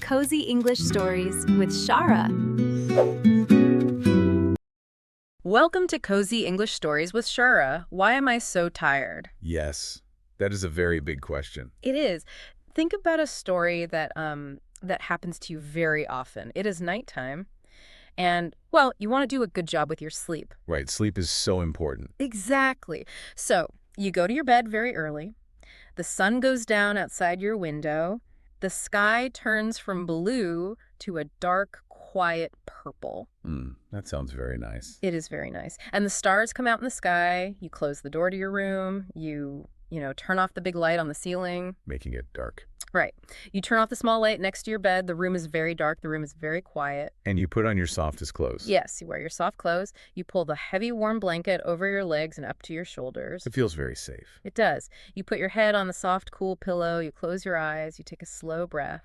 Cozy English Stories with Shara. Welcome to Cozy English Stories with Shara. Why am I so tired? Yes, that is a very big question. It is. Think about a story that happens to you very often. It is nighttime, and, well, you want to do a good job with your sleep. Right, sleep is so important. Exactly. So, you go to your bed very early. The sun goes down outside your window. The sky turns from blue to a dark, quiet purple. That sounds very nice. It is very nice. And the stars come out in the sky. You close the door to your room. You turn off the big light on the ceiling. Making it dark. Right. You turn off the small light next to your bed. The room is very dark. The room is very quiet. And you put on your softest clothes. Yes, you wear your soft clothes. You pull the heavy, warm blanket over your legs and up to your shoulders. It feels very safe. It does. You put your head on the soft, cool pillow. You close your eyes. You take a slow breath.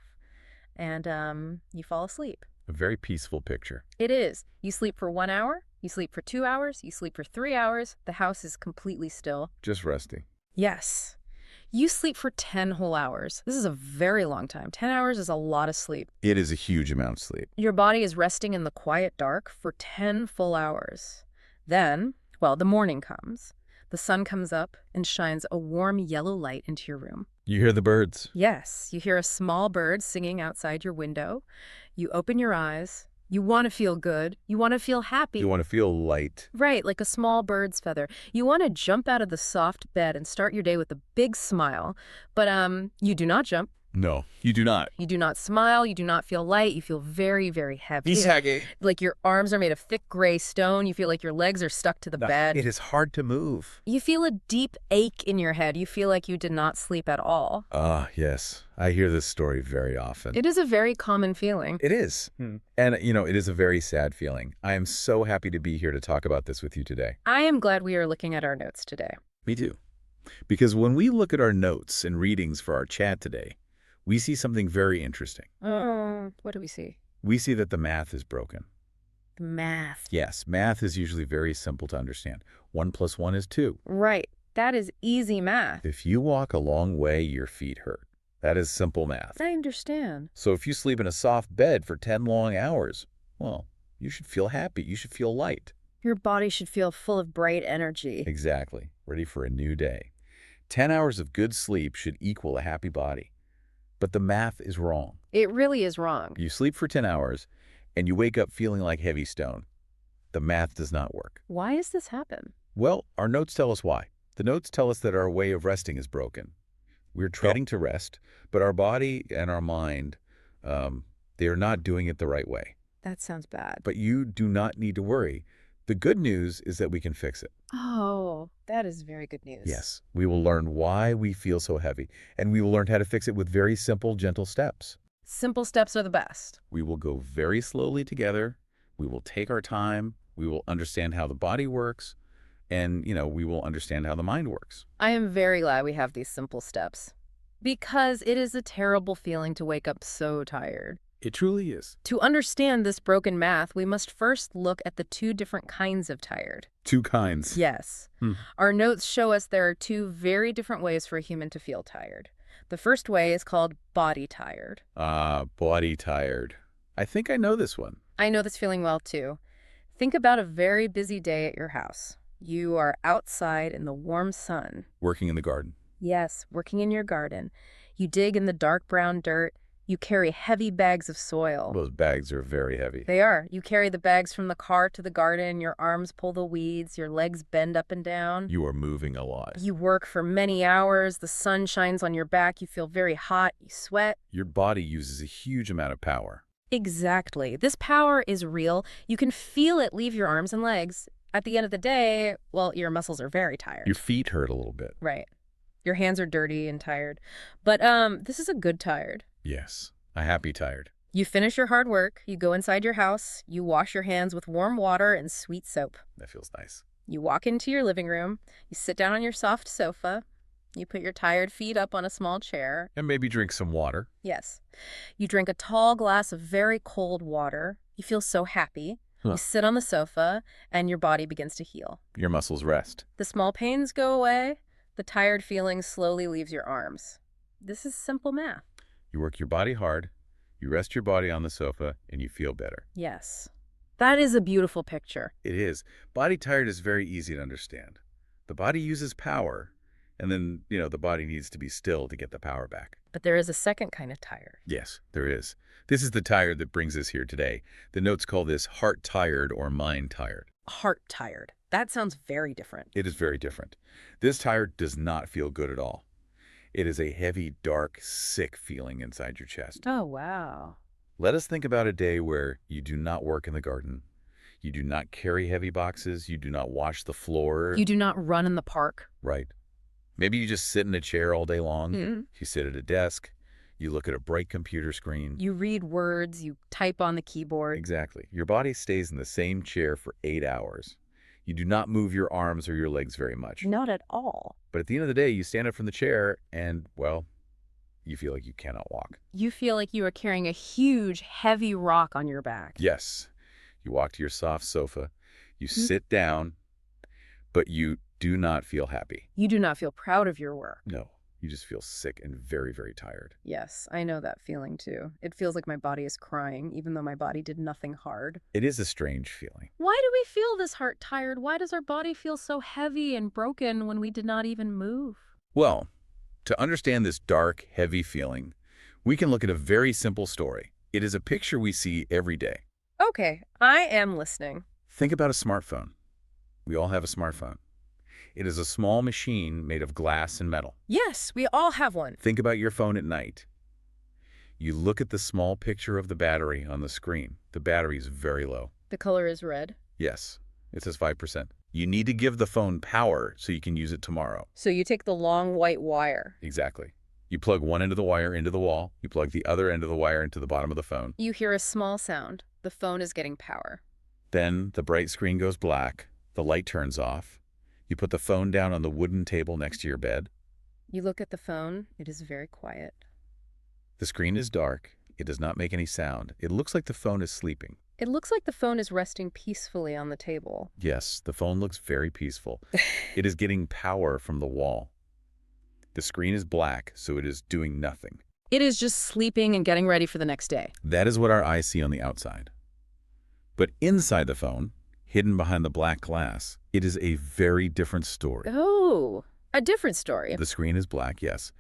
And you fall asleep. A very peaceful picture. It is. You sleep for 1 hour. You sleep for 2 hours. You sleep for 3 hours. The house is completely still. Just resting. Yes. You sleep for 10 whole hours. This is a very long time. 10 hours is a lot of sleep. It is a huge amount of sleep. Your body is resting in the quiet dark for 10 full hours. Then, well, the morning comes. The sun comes up and shines a warm yellow light into your room. You hear the birds. Yes, you hear a small bird singing outside your window. You open your eyes. You want to feel good. You want to feel happy. You want to feel light. Right, like a small bird's feather. You want to jump out of the soft bed and start your day with a big smile. But you do not jump. No, you do not. You do not smile. You do not feel light. You feel very, very heavy. Heavy. Like your arms are made of thick gray stone. You feel like your legs are stuck to the bed. It is hard to move. You feel a deep ache in your head. You feel like you did not sleep at all. Yes. I hear this story very often. It is a very common feeling. It is. And, it is a very sad feeling. I am so happy to be here to talk about this with you today. I am glad we are looking at our notes today. Me too. Because when we look at our notes and readings for our chat today, we see something very interesting. What do we see? We see that the math is broken. The math. Yes, math is usually very simple to understand. 1 + 1 is 2. Right. That is easy math. If you walk a long way, your feet hurt. That is simple math. I understand. So if you sleep in a soft bed for 10 long hours, well, you should feel happy. You should feel light. Your body should feel full of bright energy. Exactly. Ready for a new day. 10 hours of good sleep should equal a happy body. But the math is wrong. It really is wrong. You sleep for 10 hours and you wake up feeling like heavy stone. The math does not work. Why does this happen? Well, our notes tell us why. The notes tell us that our way of resting is broken. We're trying to rest, but our body and our mind, they are not doing it the right way. That sounds bad. But you do not need to worry. The good news is that we can fix it. Oh, that is very good news. Yes, we will learn why we feel so heavy, and we will learn how to fix it with very simple, gentle steps. Simple steps are the best. We will go very slowly together. We will take our time. We will understand how the body works, and, we will understand how the mind works. I am very glad we have these simple steps because it is a terrible feeling to wake up so tired. It truly is. To understand this broken math, we must first look at the 2 different kinds of tired. 2 kinds. Yes. Our notes show us there are 2 very different ways for a human to feel tired. The first way is called body tired. Body tired. I think I know this one. I know this feeling well, too. Think about a very busy day at your house. You are outside in the warm sun. Working in the garden. Yes, working in your garden. You dig in the dark brown dirt. You carry heavy bags of soil. Those bags are very heavy. They are. You carry the bags from the car to the garden. Your arms pull the weeds. Your legs bend up and down. You are moving a lot. You work for many hours. The sun shines on your back. You feel very hot. You sweat. Your body uses a huge amount of power. Exactly. This power is real. You can feel it leave your arms and legs. At the end of the day, well, your muscles are very tired. Your feet hurt a little bit. Right. Your hands are dirty and tired. But this is a good tired. Yes, a happy tired. You finish your hard work, you go inside your house, you wash your hands with warm water and sweet soap. That feels nice. You walk into your living room, you sit down on your soft sofa, you put your tired feet up on a small chair. And maybe drink some water. Yes. You drink a tall glass of very cold water. You feel so happy. You sit on the sofa, and your body begins to heal. Your muscles rest. The small pains go away. The tired feeling slowly leaves your arms. This is simple math. You work your body hard, You rest your body on the sofa and you feel better. Yes. That is a beautiful picture. It is. Body tired is very easy to understand. The body uses power, and then, the body needs to be still to get the power back. But there is a second kind of tired. Yes, there is. This is the tired that brings us here today. The notes call this heart tired or mind tired. Heart tired. That sounds very different. It is very different. This tired does not feel good at all. It is a heavy, dark, sick feeling inside your chest. Oh, wow. Let us think about a day where you do not work in the garden. You do not carry heavy boxes. You do not wash the floor. You do not run in the park. Right. Maybe you just sit in a chair all day long. Mm. You sit at a desk. You look at a bright computer screen. You read words. You type on the keyboard. Exactly. Your body stays in the same chair for 8 hours. You do not move your arms or your legs very much. Not at all. But at the end of the day, you stand up from the chair and, well, you feel like you cannot walk. You feel like you are carrying a huge, heavy rock on your back. Yes. You walk to your soft sofa. You sit down, but you do not feel happy. You do not feel proud of your work. No. You just feel sick and very, very tired. Yes, I know that feeling too. It feels like my body is crying, even though my body did nothing hard. It is a strange feeling. Why do we feel this heart tired? Why does our body feel so heavy and broken when we did not even move? Well, to understand this dark, heavy feeling, we can look at a very simple story. It is a picture we see every day. Okay, I am listening. Think about a smartphone. We all have a smartphone. It is a small machine made of glass and metal. Yes, we all have one. Think about your phone at night. You look at the small picture of the battery on the screen. The battery is very low. The color is red. Yes, it says 5%. You need to give the phone power so you can use it tomorrow. So you take the long white wire. Exactly. You plug one end of the wire into the wall. You plug the other end of the wire into the bottom of the phone. You hear a small sound. The phone is getting power. Then the bright screen goes black. The light turns off. You put the phone down on the wooden table next to your bed. You look at the phone. It is very quiet. The screen is dark. It does not make any sound. It looks like the phone is sleeping. It looks like the phone is resting peacefully on the table. Yes, the phone looks very peaceful. It is getting power from the wall. The screen is black, so it is doing nothing. It is just sleeping and getting ready for the next day. That is what our eyes see on the outside. But inside the phone, hidden behind the black glass, it is a very different story. Oh, a different story. The screen is black, yes.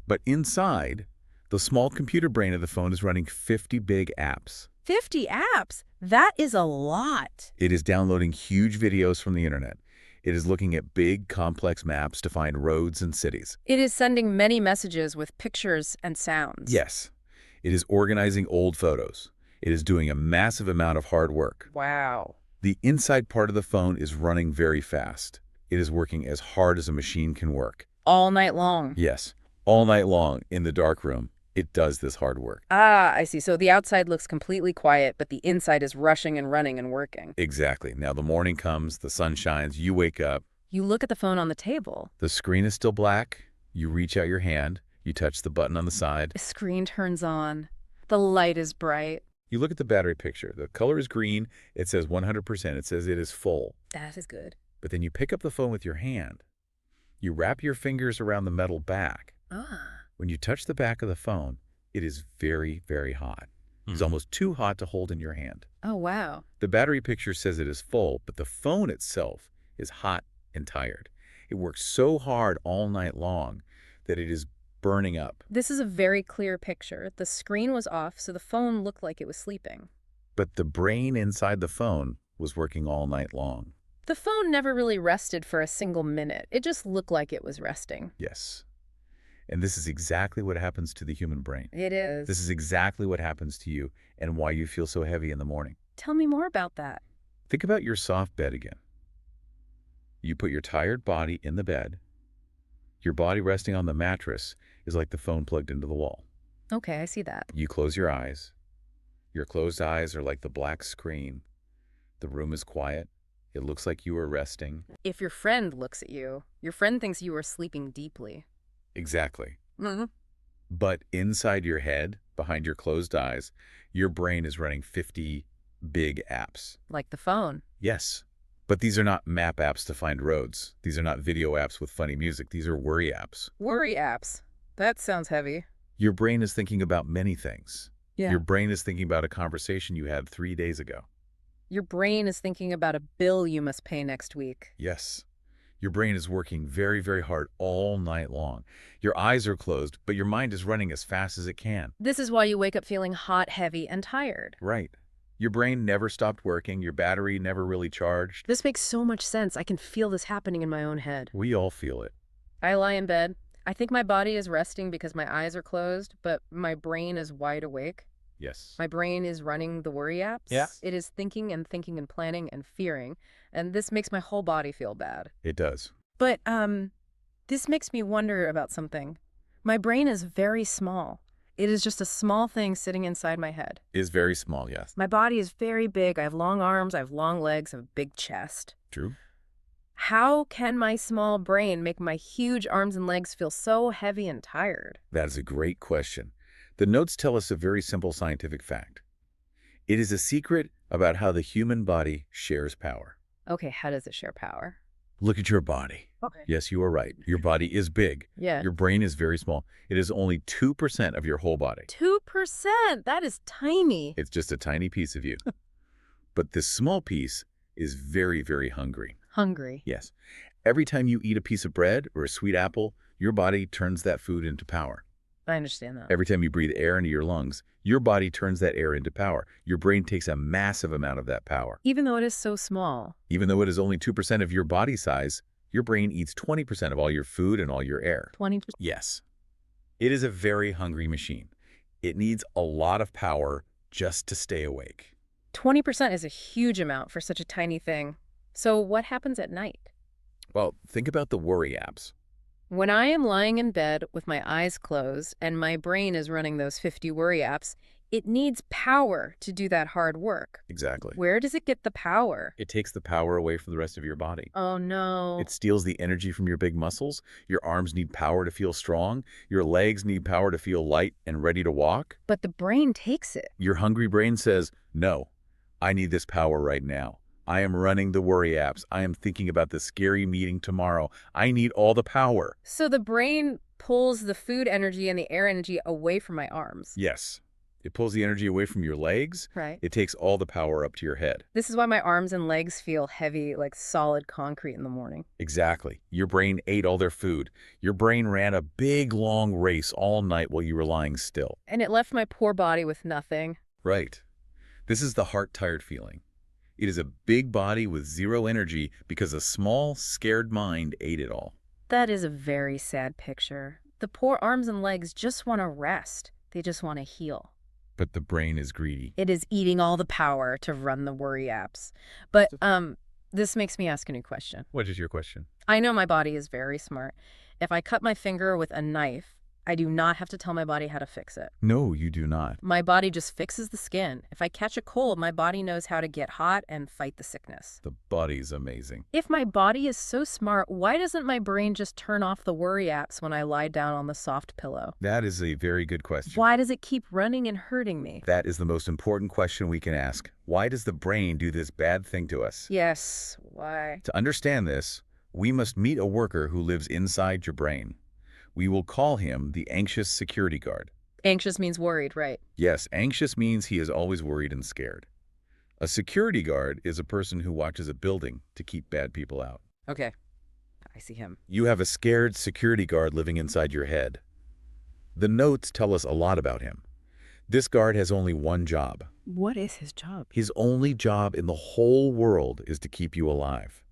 But inside, the small computer brain of the phone is running 50 big apps. 50 apps? That is a lot. It is downloading huge videos from the internet. It is looking at big, complex maps to find roads and cities. It is sending many messages with pictures and sounds. Yes. It is organizing old photos. It is doing a massive amount of hard work. Wow. The inside part of the phone is running very fast. It is working as hard as a machine can work. All night long. Yes, all night long in the dark room, it does this hard work. Ah, I see. So the outside looks completely quiet, but the inside is rushing and running and working. Exactly. Now the morning comes, the sun shines, you wake up. You look at the phone on the table. The screen is still black. You reach out your hand. You touch the button on the side. The screen turns on. The light is bright. You look at the battery picture. The color is green. It says 100%. It says it is full. That is good. But then you pick up the phone with your hand. You wrap your fingers around the metal back. Ah. When you touch the back of the phone, it is very, very hot. It's almost too hot to hold in your hand. Oh, wow. The battery picture says it is full, but the phone itself is hot and tired. It works so hard all night long that it is burning up. This is a very clear picture. The screen was off, so the phone looked like it was sleeping. But the brain inside the phone was working all night long. The phone never really rested for a single minute. It just looked like it was resting. Yes. And this is exactly what happens to the human brain. It is. This is exactly what happens to you and why you feel so heavy in the morning. Tell me more about that. Think about your soft bed again. You put your tired body in the bed. Your body resting on the mattress is like the phone plugged into the wall. Okay, I see that. You close your eyes. Your closed eyes are like the black screen. The room is quiet. It looks like you are resting. If your friend looks at you, your friend thinks you are sleeping deeply. Exactly. Mm-hmm. But inside your head, behind your closed eyes, your brain is running 50 big apps. Like the phone. Yes. But these are not map apps to find roads. These are not video apps with funny music. These are worry apps. Worry apps. That sounds heavy. Your brain is thinking about many things. Yeah. Your brain is thinking about a conversation you had 3 days ago. Your brain is thinking about a bill you must pay next week. Yes. Your brain is working very, very hard all night long. Your eyes are closed, but your mind is running as fast as it can. This is why you wake up feeling hot, heavy, and tired. Right. Your brain never stopped working. Your battery never really charged. This makes so much sense. I can feel this happening in my own head. We all feel it. I lie in bed. I think my body is resting because my eyes are closed, but my brain is wide awake. Yes. My brain is running the worry apps. Yeah. It is thinking and planning and fearing, and this makes my whole body feel bad. It does. But, this makes me wonder about something. My brain is very small. It is just a small thing sitting inside my head. Is very small, yes. My body is very big. I have long arms, I have long legs, I have a big chest. True. How can my small brain make my huge arms and legs feel so heavy and tired? That is a great question. The notes tell us a very simple scientific fact. It is a secret about how the human body shares power. Okay, how does it share power? Look at your body. Okay. Yes, you are right. Your body is big. Yeah. Your brain is very small. It is only 2% of your whole body. 2%? That is tiny. It's just a tiny piece of you. But this small piece is very, very hungry. Hungry. Yes. Every time you eat a piece of bread or a sweet apple, your body turns that food into power. I understand that. Every time you breathe air into your lungs, your body turns that air into power. Your brain takes a massive amount of that power. Even though it is so small. Even though it is only 2% of your body size, your brain eats 20% of all your food and all your air. 20%? Yes. It is a very hungry machine. It needs a lot of power just to stay awake. 20% is a huge amount for such a tiny thing. So what happens at night? Well, think about the worry apps. When I am lying in bed with my eyes closed and my brain is running those 50 worry apps, it needs power to do that hard work. Exactly. Where does it get the power? It takes the power away from the rest of your body. Oh, no. It steals the energy from your big muscles. Your arms need power to feel strong. Your legs need power to feel light and ready to walk. But the brain takes it. Your hungry brain says, no, I need this power right now. I am running the worry apps. I am thinking about the scary meeting tomorrow. I need all the power. So the brain pulls the food energy and the air energy away from my arms. Yes. It pulls the energy away from your legs. Right. It takes all the power up to your head. This is why my arms and legs feel heavy, like solid concrete in the morning. Exactly. Your brain ate all their food. Your brain ran a big, long race all night while you were lying still. And it left my poor body with nothing. Right. This is the heart-tired feeling. It is a big body with zero energy because a small, scared mind ate it all. That is a very sad picture. The poor arms and legs just want to rest. They just want to heal. But the brain is greedy. It is eating all the power to run the worry apps. But this makes me ask a new question. What is your question? I know my body is very smart. If I cut my finger with a knife, I do not have to tell my body how to fix it. No, you do not. My body just fixes the skin. If I catch a cold, my body knows how to get hot and fight the sickness. The body's amazing. If my body is so smart, why doesn't my brain just turn off the worry apps when I lie down on the soft pillow? That is a very good question. Why does it keep running and hurting me? That is the most important question we can ask. Why does the brain do this bad thing to us? Yes, why? To understand this, we must meet a worker who lives inside your brain. We will call him the anxious security guard. Anxious means worried, right? Yes, anxious means he is always worried and scared. A security guard is a person who watches a building to keep bad people out. Okay, I see him. You have a scared security guard living inside your head. The notes tell us a lot about him. This guard has only one job. What is his job? His only job in the whole world is to keep you alive.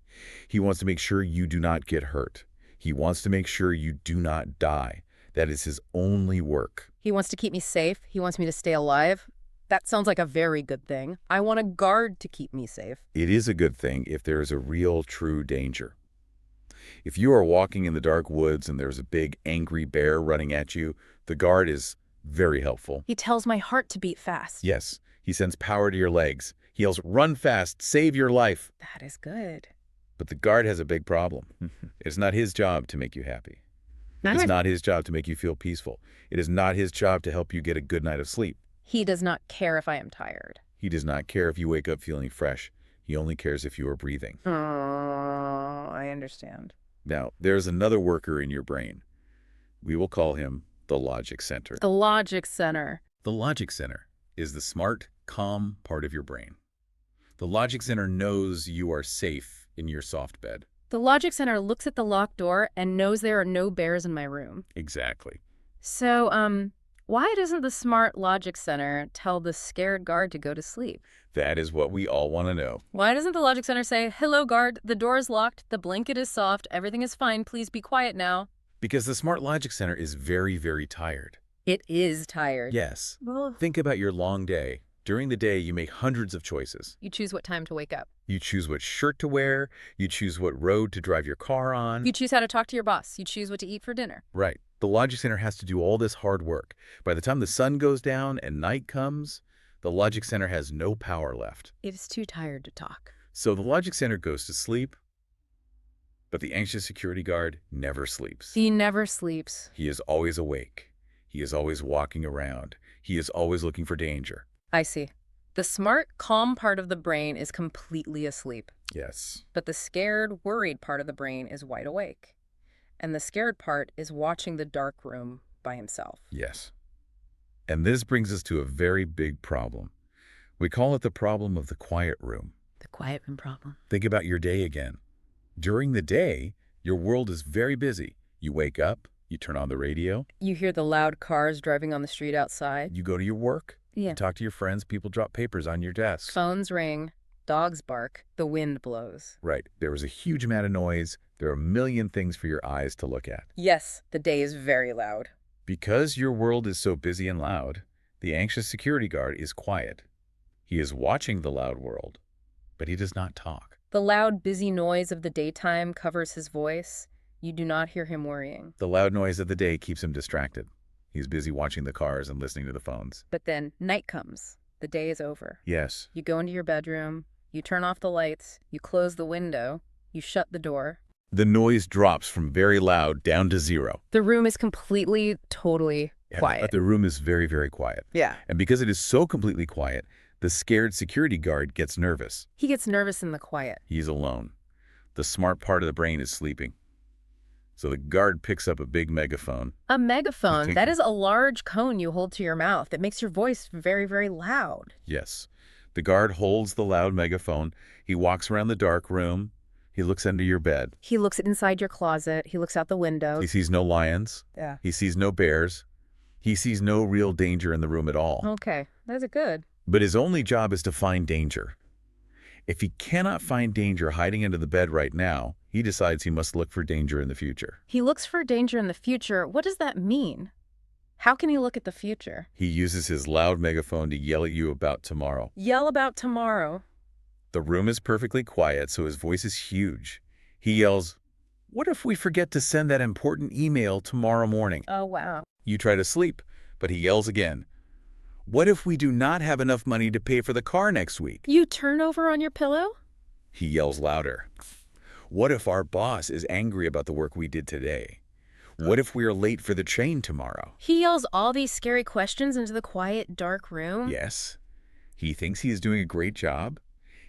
He wants to make sure you do not get hurt. He wants to make sure you do not die. That is his only work. He wants to keep me safe. He wants me to stay alive. That sounds like a very good thing. I want a guard to keep me safe. It is a good thing if there is a real, true danger. If you are walking in the dark woods and there's a big, angry bear running at you, the guard is very helpful. He tells my heart to beat fast. Yes, he sends power to your legs. He yells, "Run fast, save your life." That is good. But the guard has a big problem. It's not his job to make you happy. It's not his job to make you feel peaceful. It is not his job to help you get a good night of sleep. He does not care if I am tired. He does not care if you wake up feeling fresh. He only cares if you are breathing. Oh, I understand. Now, there's another worker in your brain. We will call him the logic center. The logic center. The logic center is the smart, calm part of your brain. The logic center knows you are safe in your soft bed. The logic center looks at the locked door and knows there are no bears in my room. Exactly. So, why doesn't the smart logic center tell the scared guard to go to sleep? That is what we all want to know. Why doesn't the logic center say, "Hello, guard, the door is locked, the blanket is soft, everything is fine, please be quiet now"? Because the smart logic center is very, very tired. It is tired. Yes. Well, Think about your long day. During the day, you make hundreds of choices. you choose what time to wake up. You choose what shirt to wear. You choose what road to drive your car on. You choose how to talk to your boss. You choose what to eat for dinner. Right. The logic center has to do all this hard work. By the time the sun goes down and night comes, the logic center has no power left. It is too tired to talk. So the logic center goes to sleep, but the anxious security guard never sleeps. He never sleeps. He is always awake. He is always walking around. He is always looking for danger. I see. The smart, calm part of the brain is completely asleep, Yes. but the scared, worried part of the brain is wide awake. And the scared part is watching the dark room by himself. Yes. And this brings us to a very big problem. We call it the problem of the quiet room. The quiet room problem. Think about your day again. During the day, your world is very busy. You wake up, you turn on the radio, You hear the loud cars driving on the street outside. you go to your work, Yeah. you talk to your friends, people drop papers on your desk. Phones ring, dogs bark, the wind blows. Right. There was a huge amount of noise. There are a million things for your eyes to look at. Yes, the day is very loud. Because your world is so busy and loud, the anxious security guard is quiet. He is watching the loud world, but he does not talk. The loud, busy noise of the daytime covers his voice. You do not hear him worrying. The loud noise of the day keeps him distracted. He's busy watching the cars and listening to the phones. But then night comes. The day is over. Yes. You go into your bedroom. You turn off the lights. You close the window. You shut the door. The noise drops from very loud down to zero. The room is completely, totally quiet. The room is very, very quiet. Yeah. And because it is so completely quiet, the scared security guard gets nervous. He gets nervous in the quiet. He's alone. The smart part of the brain is sleeping. So the guard picks up a big megaphone. A megaphone, that is a large cone you hold to your mouth. It makes your voice very, very loud. Yes. The guard holds the loud megaphone. He walks around the dark room. He looks under your bed. He looks inside your closet. He looks out the window. He sees no lions. Yeah. He sees no bears. He sees no real danger in the room at all. Okay, that's good. But his only job is to find danger. If he cannot find danger hiding under the bed right now, he decides he must look for danger in the future. He looks for danger in the future. What does that mean? How can he look at the future? He uses his loud megaphone to yell at you about tomorrow. Yell about tomorrow. The room is perfectly quiet, so his voice is huge. He yells, "What if we forget to send that important email tomorrow morning?" Oh, wow. You try to sleep, but he yells again. "What if we do not have enough money to pay for the car next week?" You turn over on your pillow? He yells louder. "What if our boss is angry about the work we did today? What if we are late for the train tomorrow?" He yells all these scary questions into the quiet, dark room? Yes. He thinks he is doing a great job.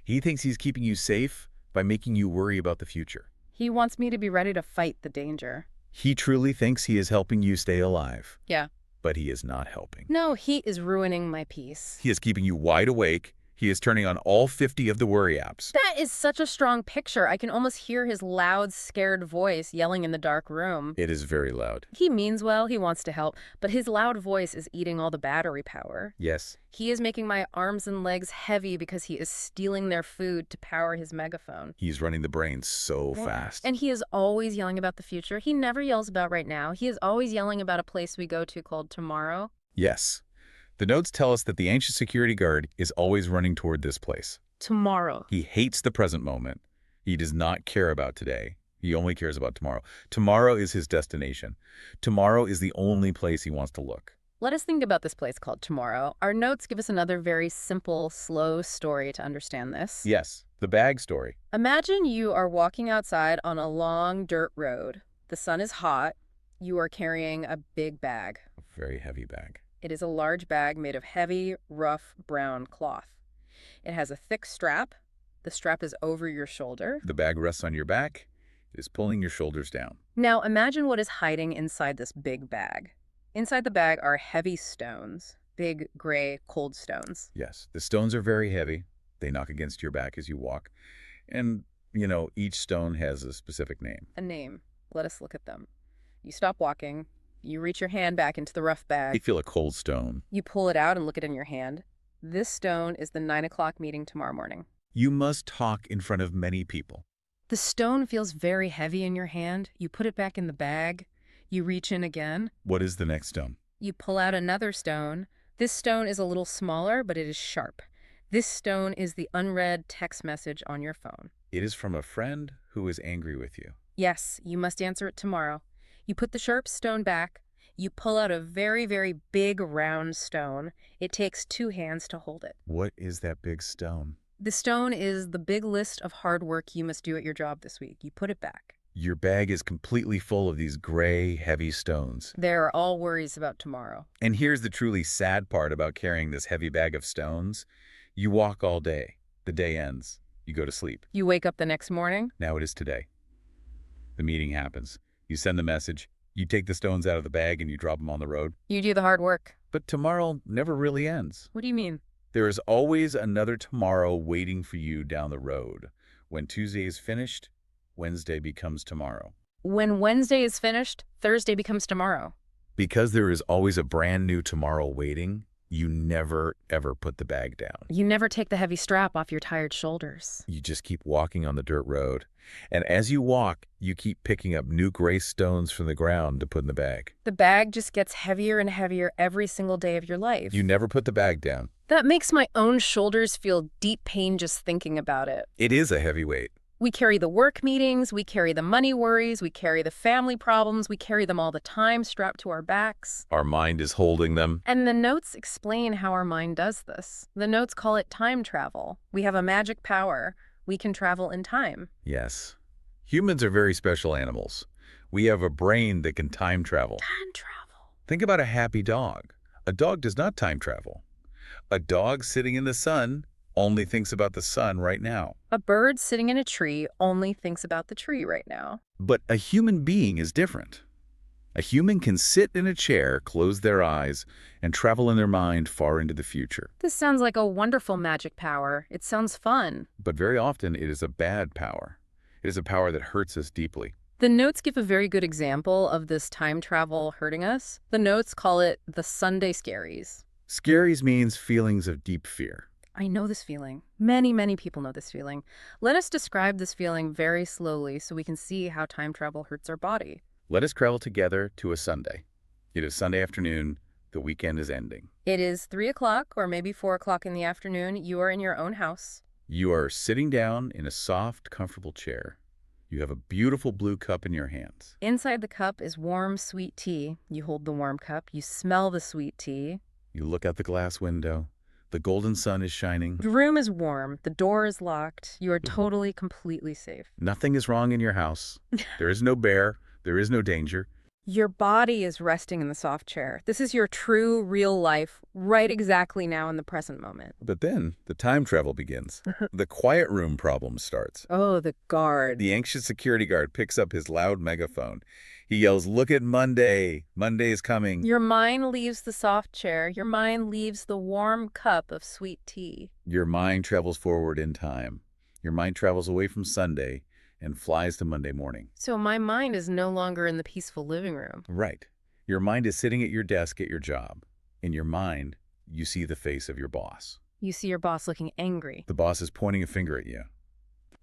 He thinks he's keeping you safe by making you worry about the future. He wants me to be ready to fight the danger. He truly thinks he is helping you stay alive. Yeah. But he is not helping. No, he is ruining my peace. He is keeping you wide awake. He is turning on all 50 of the worry apps. That is such a strong picture. I can almost hear his loud, scared voice yelling in the dark room. It is very loud. He means well, he wants to help, but his loud voice is eating all the battery power. Yes. He is making my arms and legs heavy because he is stealing their food to power his megaphone. He's running the brain so fast. And he is always yelling about the future. He never yells about right now. He is always yelling about a place we go to called tomorrow. Yes. The notes tell us that the anxious security guard is always running toward this place. Tomorrow. He hates the present moment. He does not care about today. He only cares about tomorrow. Tomorrow is his destination. Tomorrow is the only place he wants to look. Let us think about this place called tomorrow. Our notes give us another very simple, slow story to understand this. Yes, the bag story. Imagine you are walking outside on a long dirt road. The sun is hot. You are carrying a big bag. A very heavy bag. It is a large bag made of heavy, rough, brown cloth. It has a thick strap. The strap is over your shoulder. The bag rests on your back. It is pulling your shoulders down. Now imagine what is hiding inside this big bag. Inside the bag are heavy stones. big, gray, cold stones. Yes, the stones are very heavy. They knock against your back as you walk. And, each stone has a specific name. A name. Let us look at them. You stop walking. You reach your hand back into the rough You bag. feel a cold stone. You pull it out and look it in your hand. This stone is the 9 o'clock meeting tomorrow morning. You must talk in front of many people. The stone feels very heavy in your hand. You put it back in the bag. You reach in again. What is the next stone? You pull out another stone. This stone is a little smaller, but it is sharp. This stone is the unread text message on your phone. It is from a friend who is angry with you. Yes, you must answer it tomorrow. You put the sharp stone back. You pull out a very, very big round stone. It takes 2 hands to hold it. What is that big stone? The stone is the big list of hard work you must do at your job this week. You put it back. Your bag is completely full of these gray, heavy stones. There are all worries about tomorrow. And here's the truly sad part about carrying this heavy bag of stones. You walk all day. The day ends. You go to sleep. You wake up the next morning. Now it is today. The meeting happens. You send the message. You take the stones out of the bag and you drop them on the road. You do the hard work. But tomorrow never really ends. What do you mean? There is always another tomorrow waiting for you down the road. When Tuesday is finished, Wednesday becomes tomorrow. When Wednesday is finished, Thursday becomes tomorrow. Because there is always a brand new tomorrow waiting, you never, ever put the bag down. You never take the heavy strap off your tired shoulders. You just keep walking on the dirt road. And as you walk, you keep picking up new gray stones from the ground to put in the bag. The bag just gets heavier and heavier every single day of your life. You never put the bag down. That makes my own shoulders feel deep pain just thinking about it. It is a heavy weight. We carry the work meetings, we carry the money worries, we carry the family problems, we carry them all the time strapped to our backs. Our mind is holding them. And the notes explain how our mind does this. The notes call it time travel. We have a magic power. We can travel in time. Yes. Humans are very special animals. We have a brain that can time travel. Time travel. Think about a happy dog. A dog does not time travel. A dog sitting in the sun only thinks about the sun right now. A bird sitting in a tree only thinks about the tree right now. But a human being is different. A human can sit in a chair, close their eyes, and travel in their mind far into the future. This sounds like a wonderful magic power. It sounds fun. But very often it is a bad power. It is a power that hurts us deeply. The notes give a very good example of this time travel hurting us. The notes call it the Sunday scaries. Scaries means feelings of deep fear. I know this feeling. Many, many people know this feeling. Let us describe this feeling very slowly so we can see how time travel hurts our body. Let us travel together to a Sunday. It is Sunday afternoon. The weekend is ending. It is 3 o'clock or maybe 4 o'clock in the afternoon. You are in your own house. You are sitting down in a soft, comfortable chair. You have a beautiful blue cup in your hands. Inside the cup is warm, sweet tea. You hold the warm cup. You smell the sweet tea. You look out the glass window. The golden sun is shining. The room is warm. The door is locked. You are totally, completely safe. Nothing is wrong in your house. There is no bear. There is no danger. Your body is resting in the soft chair. This is your true, real life, right exactly now in the present moment. But then the time travel begins. The quiet room problem starts. Oh, the guard. The anxious security guard picks up his loud megaphone. He yells, "Look at Monday. Monday is coming." Your mind leaves the soft chair. Your mind leaves the warm cup of sweet tea. Your mind travels forward in time. Your mind travels away from Sunday and flies to Monday morning. So my mind is no longer in the peaceful living room. Right. Your mind is sitting at your desk at your job. In your mind, you see the face of your boss. You see your boss looking angry. The boss is pointing a finger at you.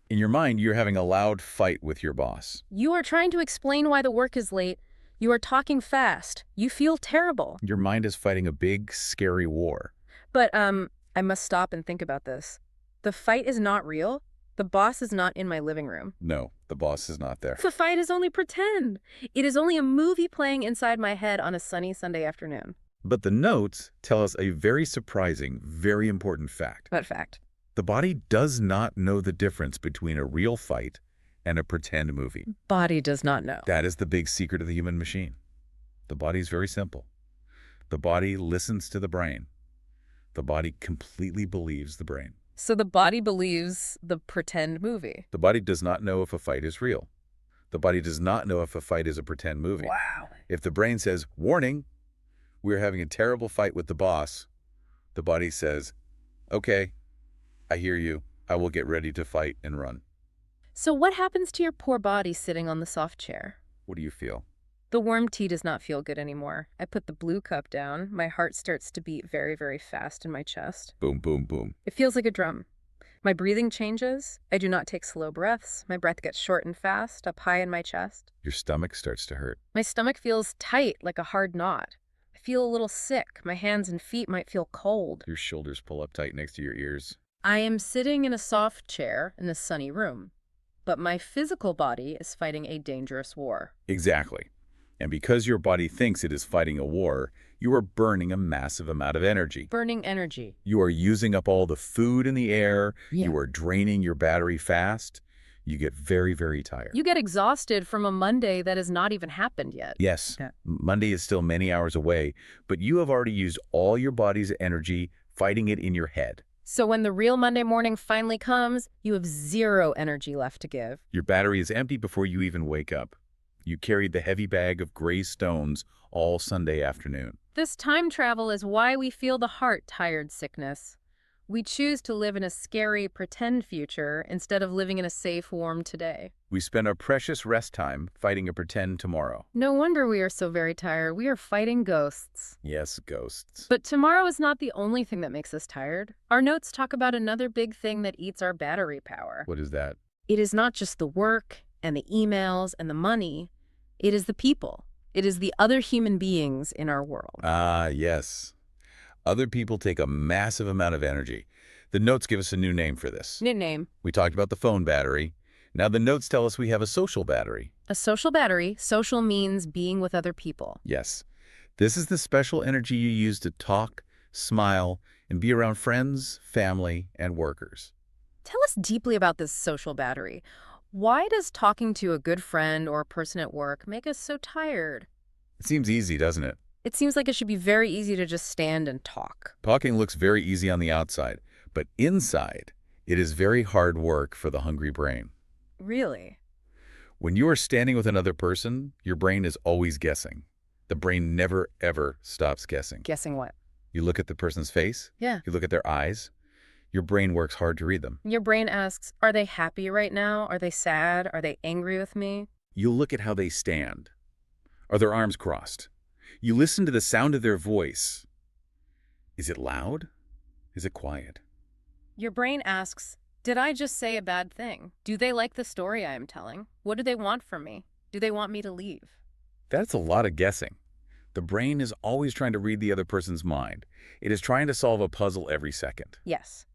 In your mind, you're having a loud fight with your boss. You are trying to explain why the work is late. You are talking fast. You feel terrible. Your mind is fighting a big, scary war. But, I must stop and think about this. The fight is not real. The boss is not in my living room. No, the boss is not there. The fight is only pretend. It is only a movie playing inside my head on a sunny Sunday afternoon. But the notes tell us a very surprising, very important fact. What fact? The body does not know the difference between a real fight and a pretend movie. Body does not know. That is the big secret of the human machine. The body is very simple. The body listens to the brain. The body completely believes the brain. So the body believes the pretend movie. The body does not know if a fight is real. The body does not know if a fight is a pretend movie. Wow. If the brain says, "Warning," We're having a terrible fight with the boss. The body says, okay, I hear you. I will get ready to fight and run. So what happens to your poor body sitting on the soft chair? What do you feel? The warm tea does not feel good anymore. I put the blue cup down. My heart starts to beat very, very fast in my chest. Boom, boom, boom. It feels like a drum. My breathing changes. I do not take slow breaths. My breath gets short and fast, up high in my chest. Your stomach starts to hurt. My stomach feels tight, like a hard knot. I feel a little sick. My hands and feet might feel cold. Your shoulders pull up tight next to your ears. I am sitting in a soft chair in a sunny room, but my physical body is fighting a dangerous war. Exactly. And because your body thinks it is fighting a war, you are burning a massive amount of energy. Burning energy. You are using up all the food in the air. Yeah. You are draining your battery fast. You get very, very tired. You get exhausted from a Monday that has not even happened yet. Yes, Yeah. Monday is still many hours away, but you have already used all your body's energy fighting it in your head. So when the real Monday morning finally comes, you have zero energy left to give. Your battery is empty before you even wake up. You carried the heavy bag of gray stones all Sunday afternoon. This time travel is why we feel the heart-tired sickness. We choose to live in a scary, pretend future instead of living in a safe, warm today. We spend our precious rest time fighting a pretend tomorrow. No wonder we are so very tired. We are fighting ghosts. Yes, ghosts. But tomorrow is not the only thing that makes us tired. Our notes talk about another big thing that eats our battery power. What is that? It is not just the work and the emails and the money. It is the people. It is the other human beings in our world. Ah, yes. Other people take a massive amount of energy. The notes give us a new name for this. New name. We talked about the phone battery. Now the notes tell us we have a social battery. A social battery. Social means being with other people. Yes. This is the special energy you use to talk, smile, and be around friends, family, and workers. Tell us deeply about this social battery. Why does talking to a good friend or a person at work make us so tired? It seems easy, doesn't it? It seems like it should be very easy to just stand and talk. Talking looks very easy on the outside, but inside, it is very hard work for the hungry brain. Really? When you are standing with another person, your brain is always guessing. The brain never, ever stops guessing. Guessing what? You look at the person's face, Yeah. you look at their eyes, your brain works hard to read them. Your brain asks, are they happy right now? Are they sad? Are they angry with me? You look at how they stand. Are their arms crossed? You listen to the sound of their voice. Is it loud? Is it quiet? Your brain asks, did I just say a bad thing? Do they like the story I am telling? What do they want from me? Do they want me to leave? That's a lot of guessing. The brain is always trying to read the other person's mind. It is trying to solve a puzzle every second. Yes.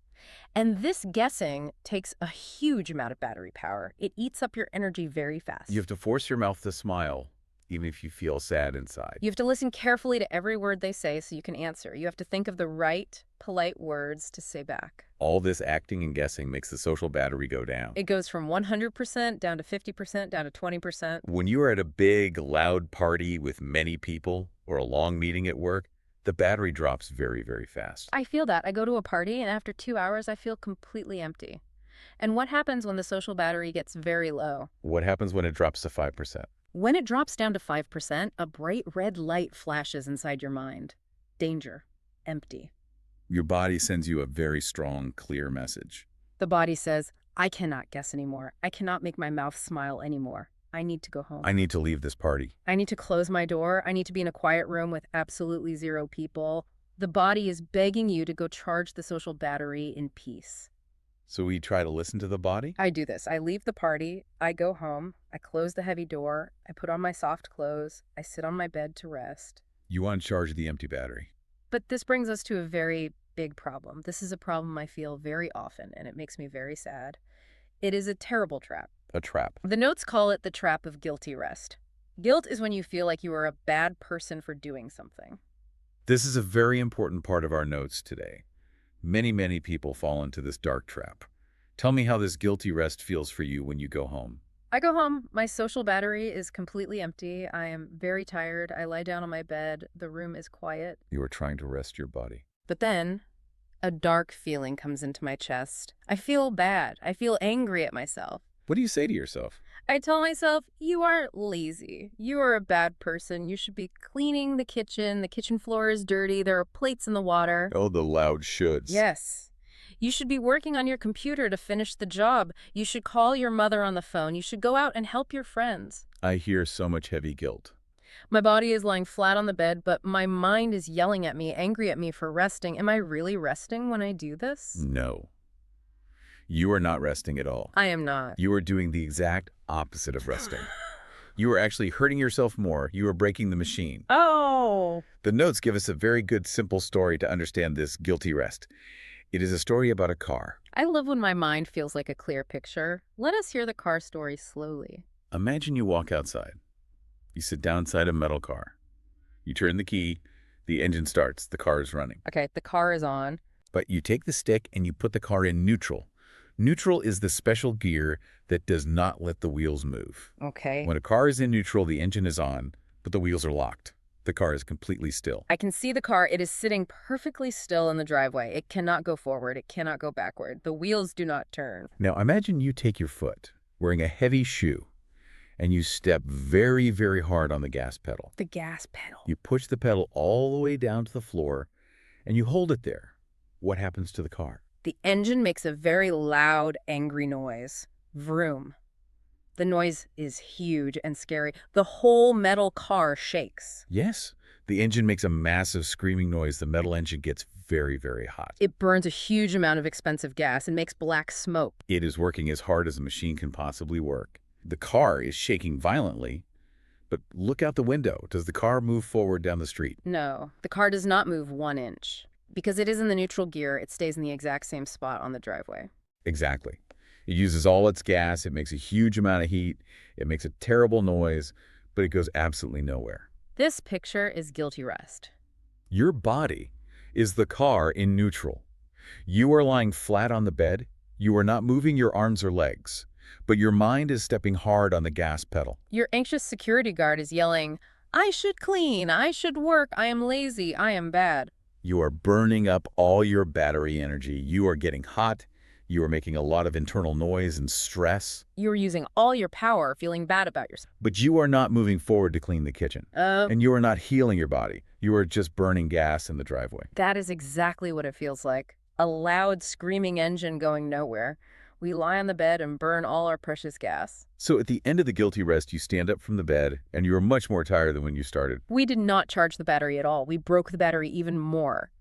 And this guessing takes a huge amount of battery power. It eats up your energy very fast. You have to force your mouth to smile, even if you feel sad inside. You have to listen carefully to every word they say so you can answer. You have to think of the right, polite words to say back. All this acting and guessing makes the social battery go down. It goes from 100% down to 50%, down to 20%. When you are at a big, loud party with many people or a long meeting at work, the battery drops very, very fast. I feel that. I go to a party, and after 2 hours, I feel completely empty. And what happens when the social battery gets very low? What happens when it drops to 5%? When it drops down to 5%, a bright red light flashes inside your mind. Danger. Empty. Your body sends you a very strong, clear message. The body says, I cannot guess anymore. I cannot make my mouth smile anymore. I need to go home. I need to leave this party. I need to close my door. I need to be in a quiet room with absolutely zero people. The body is begging you to go charge the social battery in peace. So we try to listen to the body? I do this. I leave the party. I go home. I close the heavy door. I put on my soft clothes. I sit on my bed to rest. You uncharge the empty battery. But this brings us to a very big problem. This is a problem I feel very often, and it makes me very sad. It is a terrible trap. A trap. The notes call it the trap of guilty rest. Guilt is when you feel like you are a bad person for doing something. This is a very important part of our notes today. Many, many people fall into this dark trap. Tell me how this guilty rest feels for you when you go home. I go home. My social battery is completely empty. I am very tired. I lie down on my bed. The room is quiet. You are trying to rest your body. But then, a dark feeling comes into my chest. I feel bad. I feel angry at myself. What do you say to yourself? I tell myself, you are lazy. You are a bad person. You should be cleaning the kitchen. The kitchen floor is dirty. There are plates in the water. Oh, the loud shoulds. Yes. You should be working on your computer to finish the job. You should call your mother on the phone. You should go out and help your friends. I hear so much heavy guilt. My body is lying flat on the bed, but my mind is yelling at me, angry at me for resting. Am I really resting when I do this? No. You are not resting at all. I am not. You are doing the exact opposite of resting. You are actually hurting yourself more. You are breaking the machine. Oh. The notes give us a very good, simple story to understand this guilty rest. It is a story about a car. I love when my mind feels like a clear picture. Let us hear the car story slowly. Imagine you walk outside. You sit down inside a metal car. You turn the key. The engine starts. The car is running. Okay, the car is on. But you take the stick and you put the car in neutral. Neutral is the special gear that does not let the wheels move. Okay. When a car is in neutral, the engine is on, but the wheels are locked. The car is completely still. I can see the car. It is sitting perfectly still in the driveway. It cannot go forward. It cannot go backward. The wheels do not turn. Now imagine you take your foot, wearing a heavy shoe, and you step very, very hard on the gas pedal. The gas pedal. You push the pedal all the way down to the floor, and you hold it there. What happens to the car? The engine makes a very loud, angry noise. Vroom. The noise is huge and scary. The whole metal car shakes. Yes, the engine makes a massive screaming noise. The metal engine gets very, very hot. It burns a huge amount of expensive gas and makes black smoke. It is working as hard as a machine can possibly work. The car is shaking violently, but look out the window. Does the car move forward down the street? No, the car does not move 1 inch. Because it is in the neutral gear, it stays in the exact same spot on the driveway. Exactly. It uses all its gas. It makes a huge amount of heat. It makes a terrible noise, but it goes absolutely nowhere. This picture is guilty rest. Your body is the car in neutral. You are lying flat on the bed. You are not moving your arms or legs, but your mind is stepping hard on the gas pedal. Your anxious security guard is yelling, I should clean, I should work, I am lazy, I am bad. You are burning up all your battery energy. You are getting hot. You are making a lot of internal noise and stress. You are using all your power, feeling bad about yourself. But you are not moving forward to clean the kitchen. And you are not healing your body. You are just burning gas in the driveway. That is exactly what it feels like. A loud, screaming engine going nowhere. We lie on the bed and burn all our precious gas. So at the end of the guilty rest, you stand up from the bed, and you are much more tired than when you started. We did not charge the battery at all. We broke the battery even more.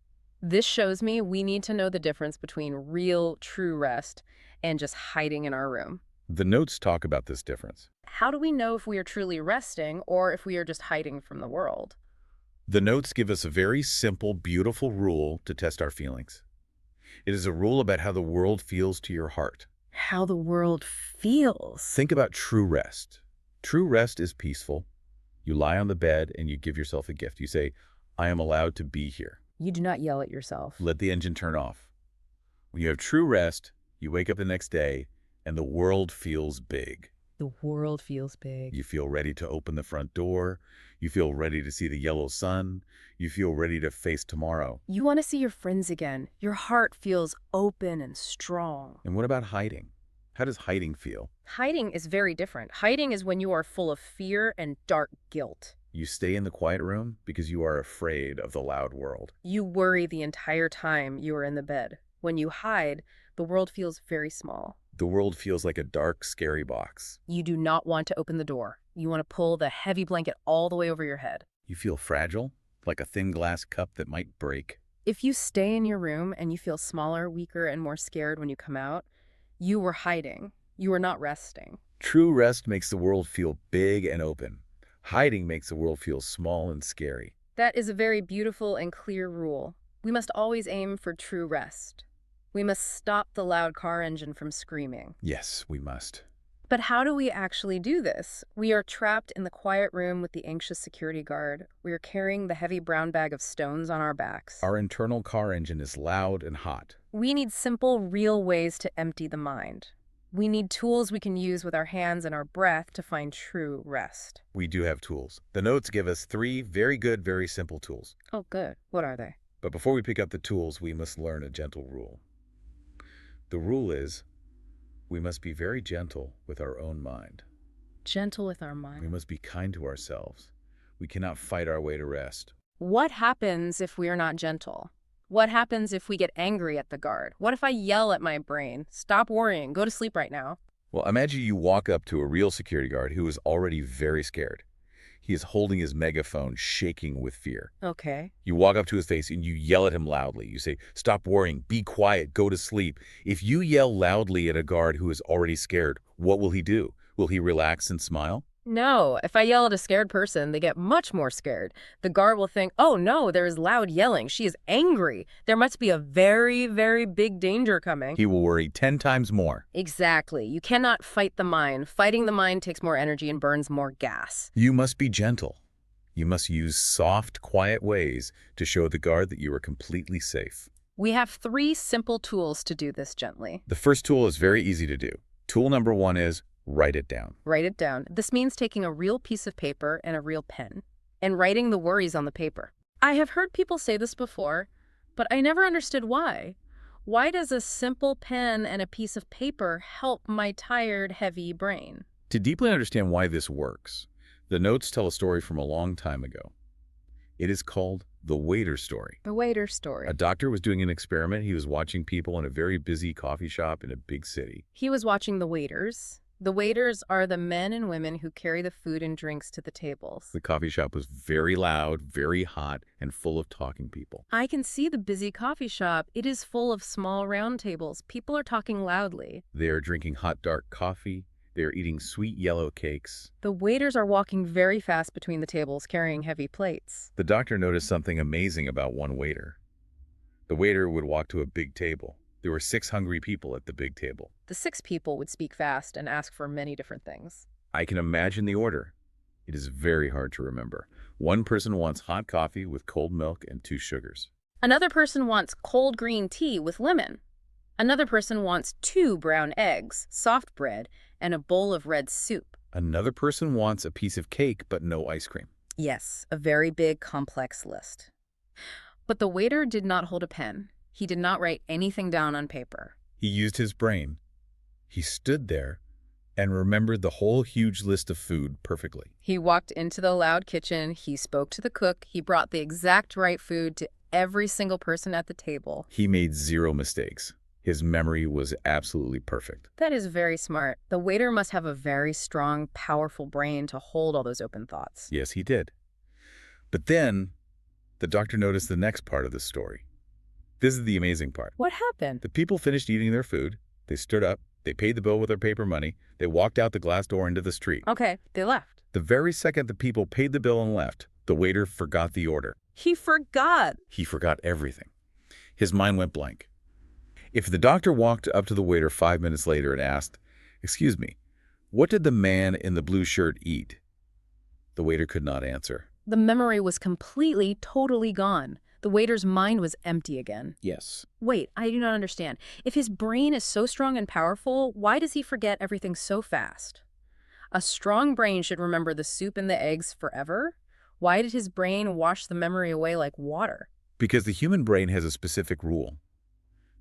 This shows me we need to know the difference between real, true rest and just hiding in our room. The notes talk about this difference. How do we know if we are truly resting or if we are just hiding from the world? The notes give us a very simple, beautiful rule to test our feelings. It is a rule about how the world feels to your heart. How the world feels. Think about true rest. True rest is peaceful. You lie on the bed and you give yourself a gift. You say, I am allowed to be here. You do not yell at yourself. Let the engine turn off. When you have true rest, you wake up the next day and the world feels big. The world feels big. You feel ready to open the front door. You feel ready to see the yellow sun. You feel ready to face tomorrow. You want to see your friends again. Your heart feels open and strong. And what about hiding? How does hiding feel? Hiding is very different. Hiding is when you are full of fear and dark guilt. You stay in the quiet room because you are afraid of the loud world. You worry the entire time you are in the bed. When you hide, the world feels very small. The world feels like a dark, scary box. You do not want to open the door. You want to pull the heavy blanket all the way over your head. You feel fragile, like a thin glass cup that might break. If you stay in your room and you feel smaller, weaker, and more scared when you come out, you were hiding. You are not resting. True rest makes the world feel big and open. Hiding makes the world feel small and scary. That is a very beautiful and clear rule. We must always aim for true rest. We must stop the loud car engine from screaming. Yes, we must. But how do we actually do this? We are trapped in the quiet room with the anxious security guard. We are carrying the heavy brown bag of stones on our backs. Our internal car engine is loud and hot. We need simple, real ways to empty the mind. We need tools we can use with our hands and our breath to find true rest. We do have tools. The notes give us 3 very good, very simple tools. Oh, good. What are they? But before we pick up the tools, we must learn a gentle rule. The rule is, We must be very gentle with our own mind. Gentle with our We mind. must be kind to ourselves. We cannot fight our way to rest. What happens if we are not gentle? What happens if we get angry at the guard? What if I yell at my brain, stop worrying, go to sleep right now? Well, imagine you walk up to a real security guard who is already very scared. He is holding his megaphone, shaking with fear. Okay. You walk up to his face and you yell at him loudly. You say, "Stop worrying, be quiet, go to sleep." If you yell loudly at a guard who is already scared, what will he do? Will he relax and smile? No, if I yell at a scared person, they get much more scared. The guard will think, oh no, there is loud yelling. She is angry. There must be a very, very big danger coming. He will worry 10 times more. Exactly. You cannot fight the mind. Fighting the mind takes more energy and burns more gas. You must be gentle. You must use soft, quiet ways to show the guard that you are completely safe. We have 3 simple tools to do this gently. The first tool is very easy to do. Tool number 1 is write it down. Write it down. This means taking a real piece of paper and a real pen and writing the worries on the paper. I have heard people say this before, but I never understood why. Why does a simple pen and a piece of paper help my tired, heavy brain? To deeply understand why this works, the notes tell a story from a long time ago. It is called the waiter story. The waiter story. A doctor was doing an experiment. He was watching people in a very busy coffee shop in a big city. He was watching the waiters. The waiters are the men and women who carry the food and drinks to the tables. The coffee shop was very loud, very hot, and full of talking people. I can see the busy coffee shop. It is full of small round tables. People are talking loudly. They are drinking hot, dark coffee. They are eating sweet yellow cakes. The waiters are walking very fast between the tables, carrying heavy plates. The doctor noticed something amazing about one waiter. The waiter would walk to a big table. There were 6 hungry people at the big table. The 6 people would speak fast and ask for many different things. I can imagine the order. It is very hard to remember. One person wants hot coffee with cold milk and 2 sugars. Another person wants cold green tea with lemon. Another person wants 2 brown eggs, soft bread, and a bowl of red soup. Another person wants a piece of cake but no ice cream. Yes, a very big, complex list. But the waiter did not hold a pen. He did not write anything down on paper. He used his brain. He stood there and remembered the whole huge list of food perfectly. He walked into the loud kitchen. He spoke to the cook. He brought the exact right food to every single person at the table. He made 0 mistakes. His memory was absolutely perfect. That is very smart. The waiter must have a very strong, powerful brain to hold all those open thoughts. Yes, he did. But then the doctor noticed the next part of the story. This is the amazing part. What happened? The people finished eating their food. They stood up. They paid the bill with their paper money. They walked out the glass door into the street. Okay, they left. The very second the people paid the bill and left, the waiter forgot the order. He forgot. He forgot everything. His mind went blank. If the doctor walked up to the waiter 5 minutes later and asked, "Excuse me, what did the man in the blue shirt eat?" The waiter could not answer. The memory was completely, totally gone. The waiter's mind was empty again. Yes. Wait, I do not understand. If his brain is so strong and powerful, why does he forget everything so fast? A strong brain should remember the soup and the eggs forever. Why did his brain wash the memory away like water? Because the human brain has a specific rule.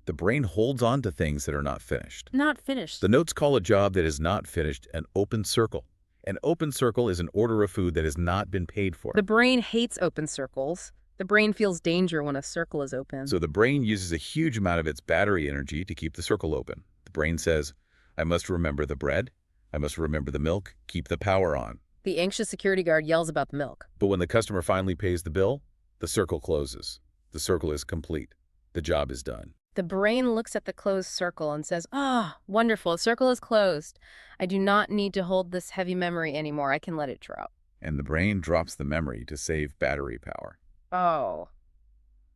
The brain holds on to things that are not finished. Not finished. The notes call a job that is not finished an open circle. An open circle is an order of food that has not been paid for. The brain hates open circles. The brain feels danger when a circle is open. So the brain uses a huge amount of its battery energy to keep the circle open. The brain says, "I must remember the bread. I must remember the milk. Keep the power on." The anxious security guard yells about the milk. But when the customer finally pays the bill, the circle closes. The circle is complete. The job is done. The brain looks at the closed circle and says, "Ah, wonderful, the circle is closed. I do not need to hold this heavy memory anymore. I can let it drop." And the brain drops the memory to save battery power. Oh,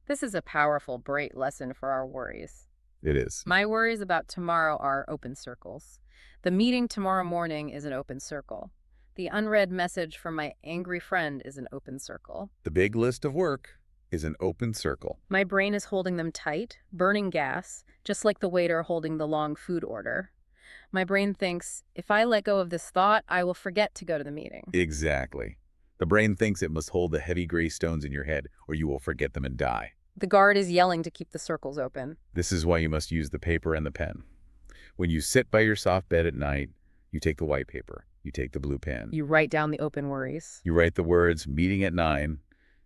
this is a powerful, great lesson for our worries. It is. My worries about tomorrow are open circles. The meeting tomorrow morning is an open circle. The unread message from my angry friend is an open circle. The big list of work is an open circle. My brain is holding them tight, burning gas, just like the waiter holding the long food order. My brain thinks, if I let go of this thought, I will forget to go to the meeting. Exactly. The brain thinks it must hold the heavy gray stones in your head or you will forget them and die. The guard is yelling to keep the circles open. This is why you must use the paper and the pen. When you sit by your soft bed at night, you take the white paper, you take the blue pen. You write down the open worries. You write the words, meeting at 9.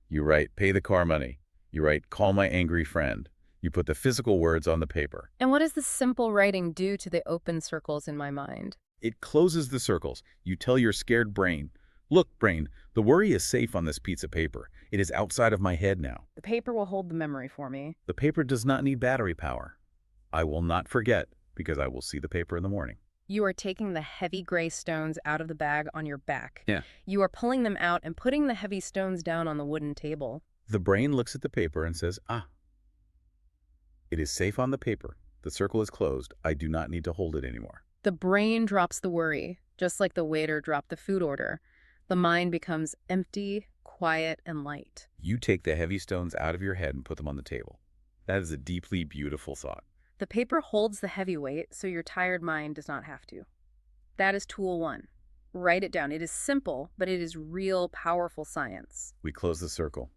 You write, pay the car money. You write, call my angry friend. You put the physical words on the paper. And what does this simple writing do to the open circles in my mind? It closes the circles. You tell your scared brain, look, brain, the worry is safe on this piece of paper. It is outside of my head now. The paper will hold the memory for me. The paper does not need battery power. I will not forget because I will see the paper in the morning. You are taking the heavy gray stones out of the bag on your back. Yeah. You are pulling them out and putting the heavy stones down on the wooden table. The brain looks at the paper and says, it is safe on the paper. The circle is closed. I do not need to hold it anymore. The brain drops the worry, just like the waiter dropped the food order. The mind becomes empty, quiet, and light. You take the heavy stones out of your head and put them on the table. That is a deeply beautiful thought. The paper holds the heavy weight, so your tired mind does not have to. That is tool 1. Write it down. It is simple, but it is real, powerful science. We close the circle.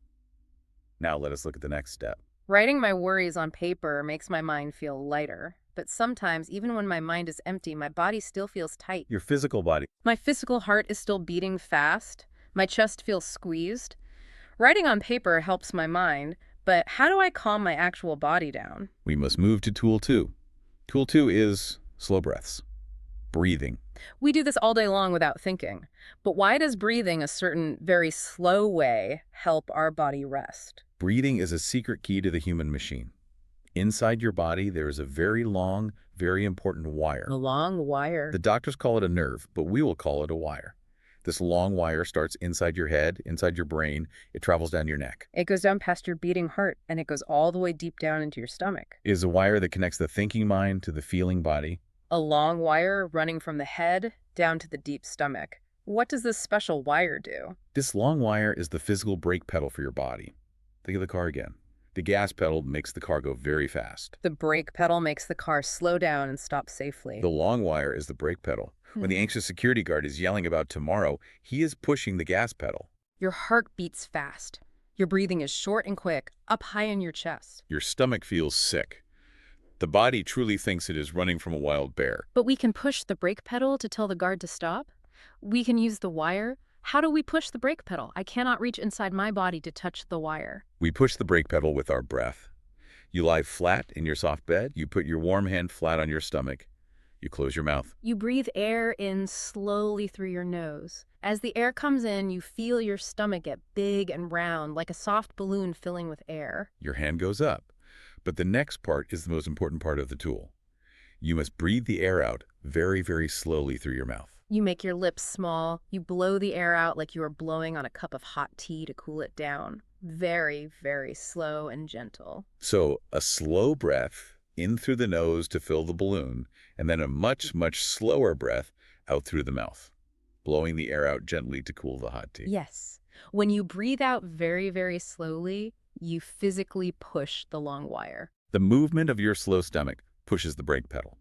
Now let us look at the next step. Writing my worries on paper makes my mind feel lighter. But sometimes, even when my mind is empty, my body still feels tight. Your physical body. My physical heart is still beating fast. My chest feels squeezed. Writing on paper helps my mind, but how do I calm my actual body down? We must move to tool 2. Tool 2 is slow breaths. Breathing. We do this all day long without thinking. But why does breathing a certain, very slow way help our body rest? Breathing is a secret key to the human machine. Inside your body, there is a very long, very important wire. A long wire. The doctors call it a nerve, but we will call it a wire. This long wire starts inside your head, inside your brain. It travels down your neck. It goes down past your beating heart, and it goes all the way deep down into your stomach. It is a wire that connects the thinking mind to the feeling body. A long wire running from the head down to the deep stomach. What does this special wire do? This long wire is the physical brake pedal for your body. Think of the car again. The gas pedal makes the car go very fast. The brake pedal makes the car slow down and stop safely. The long wire is the brake pedal. When the anxious security guard is yelling about tomorrow, he is pushing the gas pedal. Your heart beats fast. Your breathing is short and quick, up high in your chest. Your stomach feels sick. The body truly thinks it is running from a wild bear. But we can push the brake pedal to tell the guard to stop. We can use the wire. How do we push the brake pedal? I cannot reach inside my body to touch the wire. We push the brake pedal with our breath. You lie flat in your soft bed. You put your warm hand flat on your stomach. You close your mouth. You breathe air in slowly through your nose. As the air comes in, you feel your stomach get big and round, like a soft balloon filling with air. Your hand goes up. But the next part is the most important part of the tool. You must breathe the air out very, very slowly through your mouth. You make your lips small. You blow the air out like you are blowing on a cup of hot tea to cool it down. Very, very slow and gentle. So a slow breath in through the nose to fill the balloon, and then a much, much slower breath out through the mouth, blowing the air out gently to cool the hot tea. Yes. When you breathe out very, very slowly, you physically push the long wire. The movement of your slow stomach pushes the brake pedal.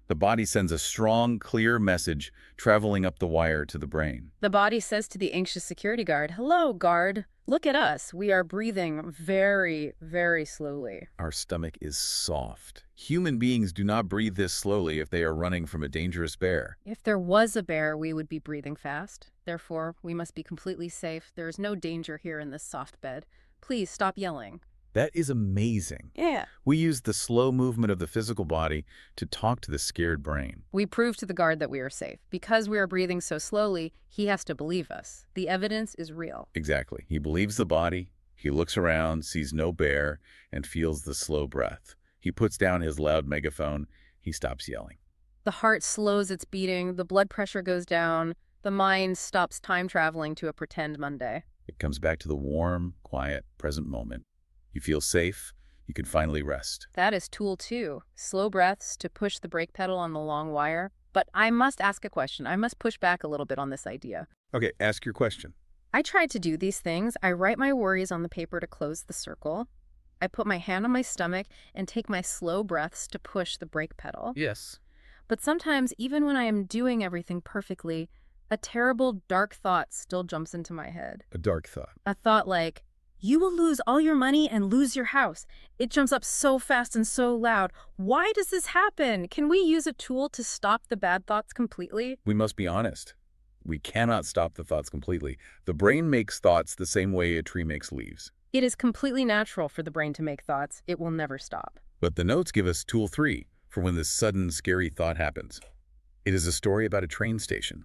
The body sends a strong, clear message traveling up the wire to the brain. The body says to the anxious security guard, "Hello, guard. Look at us. We are breathing very, very slowly." Our stomach is soft. Human beings do not breathe this slowly if they are running from a dangerous bear. If there was a bear, we would be breathing fast. Therefore, we must be completely safe. There is no danger here in this soft bed. Please stop yelling. That is amazing. Yeah. We use the slow movement of the physical body to talk to the scared brain. We prove to the guard that we are safe. Because we are breathing so slowly, he has to believe us. The evidence is real. Exactly. He believes the body. He looks around, sees no bear, and feels the slow breath. He puts down his loud megaphone. He stops yelling. The heart slows its beating. The blood pressure goes down. The mind stops time traveling to a pretend Monday. It comes back to the warm, quiet, present moment. You feel safe. You can finally rest. That is tool 2. Slow breaths to push the brake pedal on the long wire. But I must ask a question. I must push back a little bit on this idea. Okay, ask your question. I tried to do these things. I write my worries on the paper to close the circle. I put my hand on my stomach and take my slow breaths to push the brake pedal. Yes. But sometimes, even when I am doing everything perfectly, a terrible, dark thought still jumps into my head. A dark thought. A thought like, You will lose all your money and lose your house. It jumps up so fast and so loud. Why does this happen? Can we use a tool to stop the bad thoughts completely? We must be honest. We cannot stop the thoughts completely. The brain makes thoughts the same way a tree makes leaves. It is completely natural for the brain to make thoughts. It will never stop. But the notes give us tool 3 for when this sudden, scary thought happens. It is a story about a train station.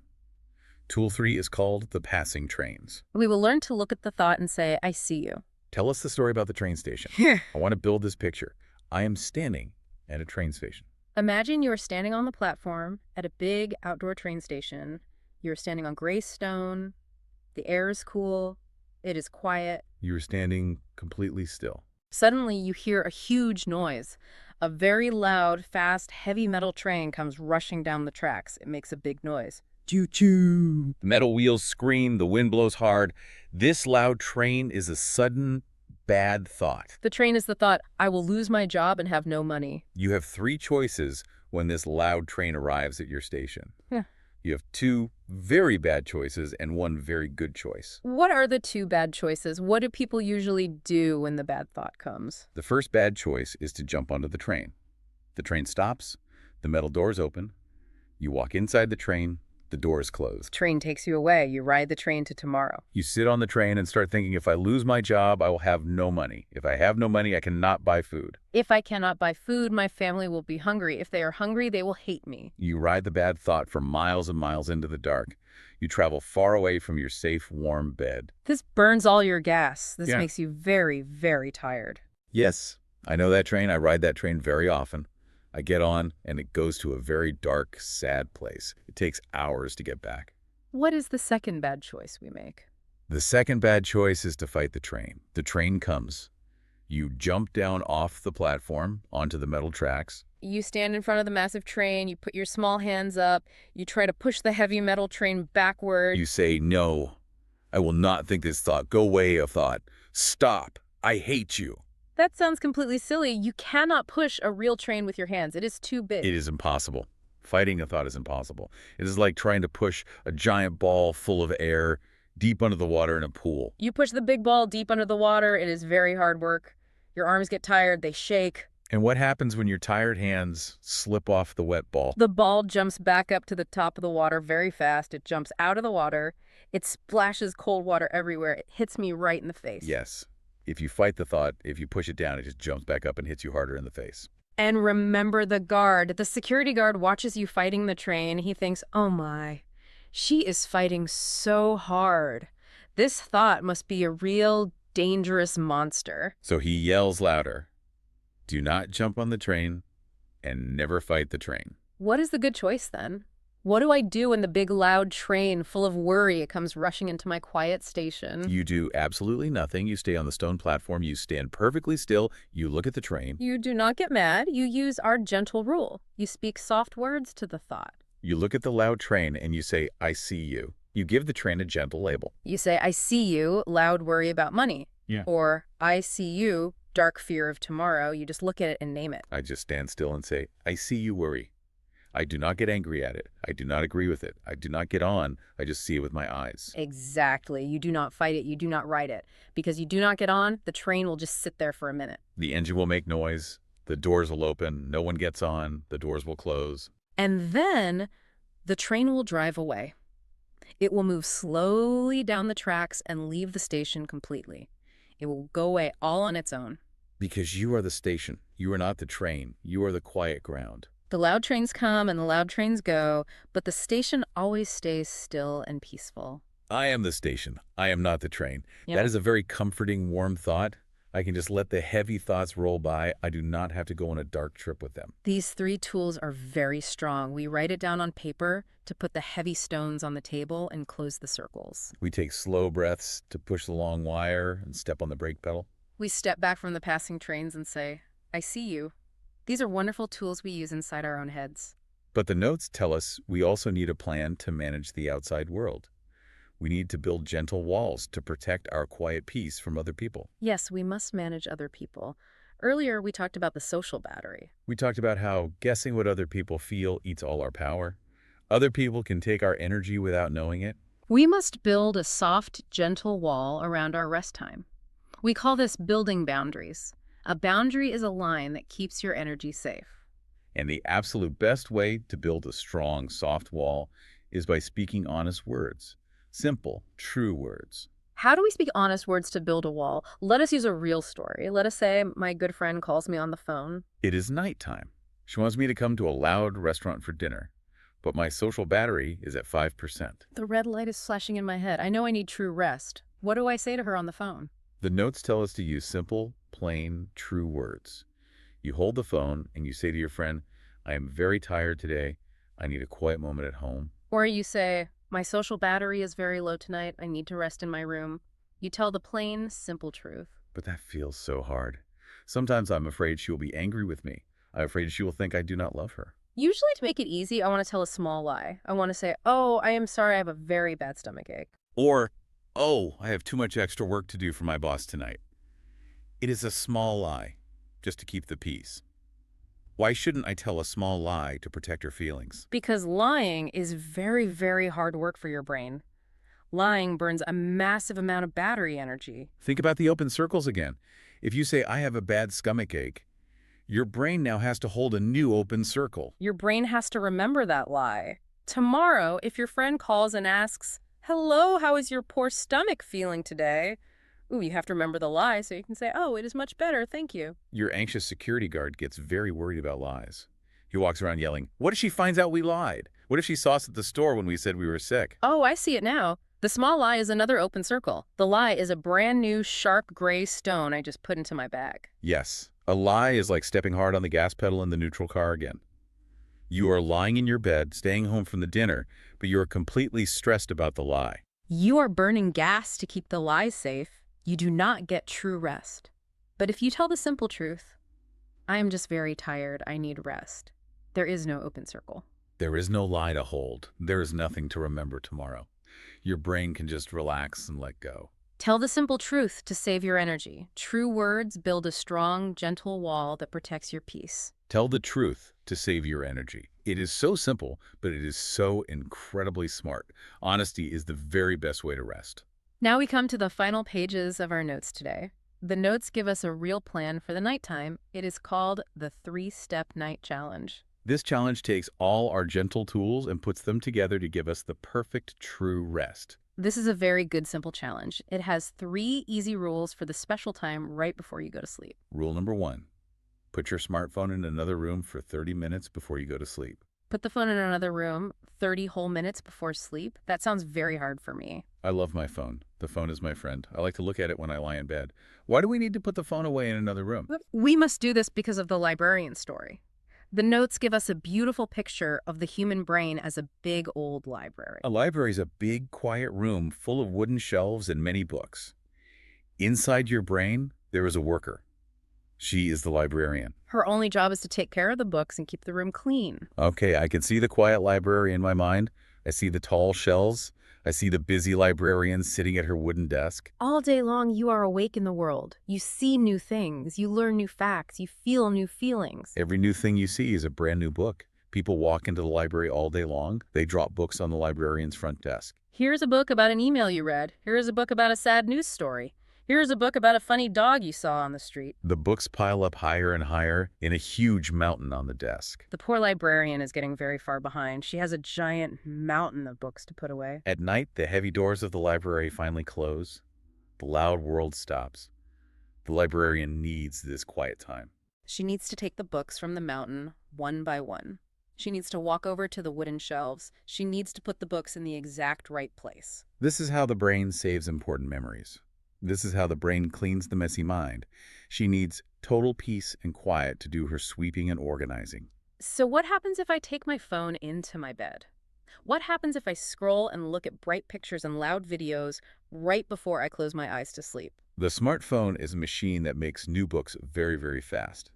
Tool 3 is called the passing trains. We will learn to look at the thought and say, I see you. Tell us the story about the train station. I want to build this picture. I am standing at a train station. Imagine you are standing on the platform at a big outdoor train station. You're standing on gray stone. The air is cool. It is quiet. You are standing completely still. Suddenly, you hear a huge noise. A very loud, fast, heavy metal train comes rushing down the tracks. It makes a big noise. Choo-choo. The metal wheels scream, the wind blows hard. This loud train is a sudden, bad thought. The train is the thought, I will lose my job and have no money. You have 3 choices when this loud train arrives at your station. Yeah. You have 2 very bad choices and 1 very good choice. What are the 2 bad choices? What do people usually do when the bad thought comes? The first bad choice is to jump onto the train. The train stops, the metal doors open, you walk inside the train, the door is closed. Train takes you away. You ride the train to tomorrow. You sit on the train and start thinking, if I lose my job, I will have no money. If I have no money, I cannot buy food. If I cannot buy food, my family will be hungry. If they are hungry, they will hate me. You ride the bad thought for miles and miles into the dark. You travel far away from your safe, warm bed. This burns all your gas. This Yeah. makes you very, very tired. Yes, I know that train. I ride that train very often. I get on, and it goes to a very dark, sad place. It takes hours to get back. What is the second bad choice we make? The second bad choice is to fight the train. The train comes. You jump down off the platform onto the metal tracks. You stand in front of the massive train, you put your small hands up, you try to push the heavy metal train backward. You say, no, I will not think this thought. Go away, a thought. Stop. I hate you. That sounds completely silly. You cannot push a real train with your hands. It is too big. It is impossible. Fighting a thought is impossible. It is like trying to push a giant ball full of air deep under the water in a pool. You push the big ball deep under the water. It is very hard work. Your arms get tired. They shake. And what happens when your tired hands slip off the wet ball? The ball jumps back up to the top of the water very fast. It jumps out of the water. It splashes cold water everywhere. It hits me right in the face. Yes. If you fight the thought, if you push it down, it just jumps back up and hits you harder in the face. And remember the guard. The security guard watches you fighting the train. He thinks, oh my, she is fighting so hard. This thought must be a real dangerous monster. So he yells louder, do not jump on the train and never fight the train. What is the good choice then? What do I do when the big loud train full of worry comes rushing into my quiet station? You do absolutely nothing. You stay on the stone platform. You stand perfectly still. You look at the train. You do not get mad. You use our gentle rule. You speak soft words to the thought. You look at the loud train and you say, I see you. You give the train a gentle label. You say, I see you, loud worry about money. Yeah. Or, I see you, dark fear of tomorrow. You just look at it and name it. I just stand still and say, I see you worry. I do not get angry at it. I do not agree with it. I do not get on. I just see it with my eyes. Exactly. You do not fight it. You do not ride it. Because you do not get on, the train will just sit there for a minute. The engine will make noise. The doors will open. No one gets on. The doors will close. And then the train will drive away. It will move slowly down the tracks and leave the station completely. It will go away all on its own. Because you are the station. You are not the train. You are the quiet ground. The loud trains come and the loud trains go, but the station always stays still and peaceful. I am the station. I am not the train. Yep. That is a very comforting, warm thought. I can just let the heavy thoughts roll by. I do not have to go on a dark trip with them. These 3 tools are very strong. We write it down on paper to put the heavy stones on the table and close the circles. We take slow breaths to push the long wire and step on the brake pedal. We step back from the passing trains and say, I see you. These are wonderful tools we use inside our own heads. But the notes tell us we also need a plan to manage the outside world. We need to build gentle walls to protect our quiet peace from other people. Yes, we must manage other people. Earlier, we talked about the social battery. We talked about how guessing what other people feel eats all our power. Other people can take our energy without knowing it. We must build a soft, gentle wall around our rest time. We call this building boundaries. A boundary is a line that keeps your energy safe. And the absolute best way to build a strong, soft wall is by speaking honest words. Simple, true words. How do we speak honest words to build a wall? Let us use a real story. Let us say my good friend calls me on the phone. It is nighttime. She wants me to come to a loud restaurant for dinner, but my social battery is at 5%. The red light is flashing in my head. I know I need true rest. What do I say to her on the phone? The notes tell us to use simple, plain, true words. You hold the phone and you say to your friend, I am very tired today. I need a quiet moment at home. Or you say, my social battery is very low tonight. I need to rest in my room. You tell the plain, simple truth. But that feels so hard. Sometimes I'm afraid she will be angry with me. I'm afraid she will think I do not love her. Usually to make it easy, I want to tell a small lie. I want to say, oh, I am sorry, I have a very bad stomach ache. Or, oh, I have too much extra work to do for my boss tonight. It is a small lie, just to keep the peace. Why shouldn't I tell a small lie to protect her feelings? Because lying is very, very hard work for your brain. Lying burns a massive amount of battery energy. Think about the open circles again. If you say, I have a bad stomach ache, your brain now has to hold a new open circle. Your brain has to remember that lie. Tomorrow, if your friend calls and asks, hello, how is your poor stomach feeling today? Ooh, you have to remember the lie so you can say, oh, it is much better, thank you. Your anxious security guard gets very worried about lies. He walks around yelling, what if she finds out we lied? What if she saw us at the store when we said we were sick? Oh, I see it now. The small lie is another open circle. The lie is a brand new sharp gray stone I just put into my bag. Yes, a lie is like stepping hard on the gas pedal in the neutral car again. You are lying in your bed, staying home from the dinner, but you are completely stressed about the lie. You are burning gas to keep the lie safe. You do not get true rest. But if you tell the simple truth, I am just very tired, I need rest, there is no open circle. There is no lie to hold. There is nothing to remember tomorrow. Your brain can just relax and let go. Tell the simple truth to save your energy. True words build a strong, gentle wall that protects your peace. Tell the truth to save your energy. It is so simple, but it is so incredibly smart. Honesty is the very best way to rest. Now we come to the final pages of our notes today. The notes give us a real plan for the nighttime. It is called the 3-Step Night Challenge. This challenge takes all our gentle tools and puts them together to give us the perfect true rest. This is a very good, simple challenge. It has 3 easy rules for the special time right before you go to sleep. Rule number 1, put your smartphone in another room for 30 minutes before you go to sleep. Put the phone in another room 30 whole minutes before sleep? That sounds very hard for me. I love my phone. The phone is my friend. I like to look at it when I lie in bed. Why do we need to put the phone away in another room? We must do this because of the librarian story. The notes give us a beautiful picture of the human brain as a big old library. A library is a big, quiet room full of wooden shelves and many books. Inside your brain, there is a worker. She is the librarian. Her only job is to take care of the books and keep the room clean. Okay, I can see the quiet library in my mind. I see the tall shelves. I see the busy librarian sitting at her wooden desk. All day long, you are awake in the world. You see new things. You learn new facts. You feel new feelings. Every new thing you see is a brand new book. People walk into the library all day long. They drop books on the librarian's front desk. Here's a book about an email you read. Here's a book about a sad news story. Here's a book about a funny dog you saw on the street. The books pile up higher and higher in a huge mountain on the desk. The poor librarian is getting very far behind. She has a giant mountain of books to put away. At night, the heavy doors of the library finally close. The loud world stops. The librarian needs this quiet time. She needs to take the books from the mountain one by one. She needs to walk over to the wooden shelves. She needs to put the books in the exact right place. This is how the brain saves important memories. This is how the brain cleans the messy mind. She needs total peace and quiet to do her sweeping and organizing. So what happens if I take my phone into my bed? What happens if I scroll and look at bright pictures and loud videos right before I close my eyes to sleep? The smartphone is a machine that makes new books very, very fast.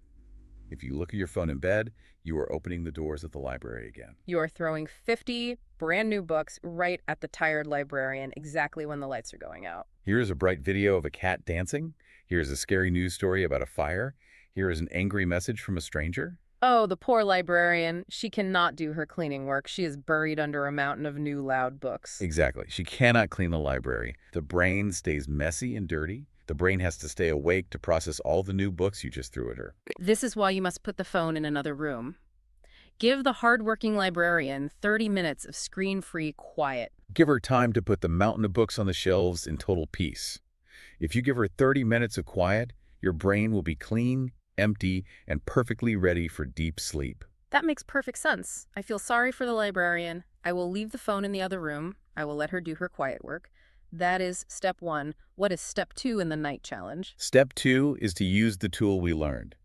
If you look at your phone in bed, you are opening the doors of the library again. You are throwing 50 brand new books right at the tired librarian exactly when the lights are going out. Here's a bright video of a cat dancing. Here's a scary news story about a fire. Here is an angry message from a stranger. Oh, the poor librarian. She cannot do her cleaning work. She is buried under a mountain of new loud books. Exactly. She cannot clean the library. The brain stays messy and dirty. The brain has to stay awake to process all the new books you just threw at her. This is why you must put the phone in another room. Give the hardworking librarian 30 minutes of screen-free quiet. Give her time to put the mountain of books on the shelves in total peace. If you give her 30 minutes of quiet, your brain will be clean, empty, and perfectly ready for deep sleep. That makes perfect sense. I feel sorry for the librarian. I will leave the phone in the other room. I will let her do her quiet work. That is step 1. What is step 2 in the night challenge? Step 2 is to use the tool we learned.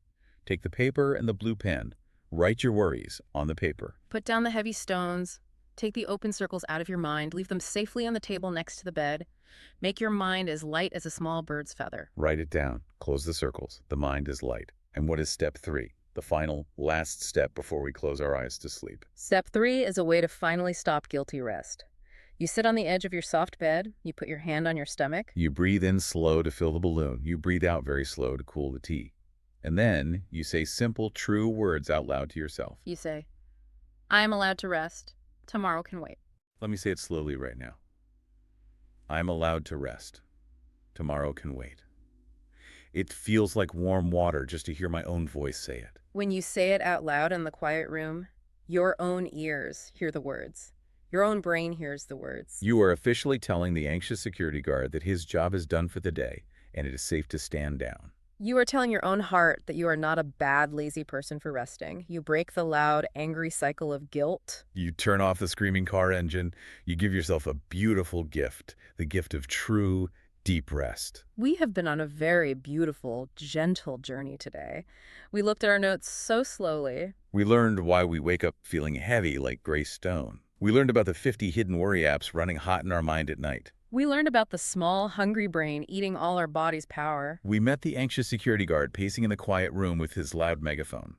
Take the paper and the blue pen. Write your worries on the paper. Put down the heavy stones. Take the open circles out of your mind. Leave them safely on the table next to the bed. Make your mind as light as a small bird's feather. Write it down. Close the circles. The mind is light. And what is step 3? The final, last step before we close our eyes to sleep. Step 3 is a way to finally stop guilty rest. You sit on the edge of your soft bed. You put your hand on your stomach. You breathe in slow to fill the balloon. You breathe out very slow to cool the tea. And then you say simple, true words out loud to yourself. You say, I am allowed to rest. Tomorrow can wait. Let me say it slowly right now. I'm allowed to rest. Tomorrow can wait. It feels like warm water just to hear my own voice say it. When you say it out loud in the quiet room, your own ears hear the words. Your own brain hears the words. You are officially telling the anxious security guard that his job is done for the day and it is safe to stand down. You are telling your own heart that you are not a bad, lazy person for resting. You break the loud, angry cycle of guilt. You turn off the screaming car engine. You give yourself a beautiful gift, the gift of true, deep rest. We have been on a very beautiful, gentle journey today. We looked at our notes so slowly. We learned why we wake up feeling heavy like gray stone. We learned about the 50 hidden worry apps running hot in our mind at night. We learned about the small, hungry brain eating all our body's power. We met the anxious security guard pacing in the quiet room with his loud megaphone.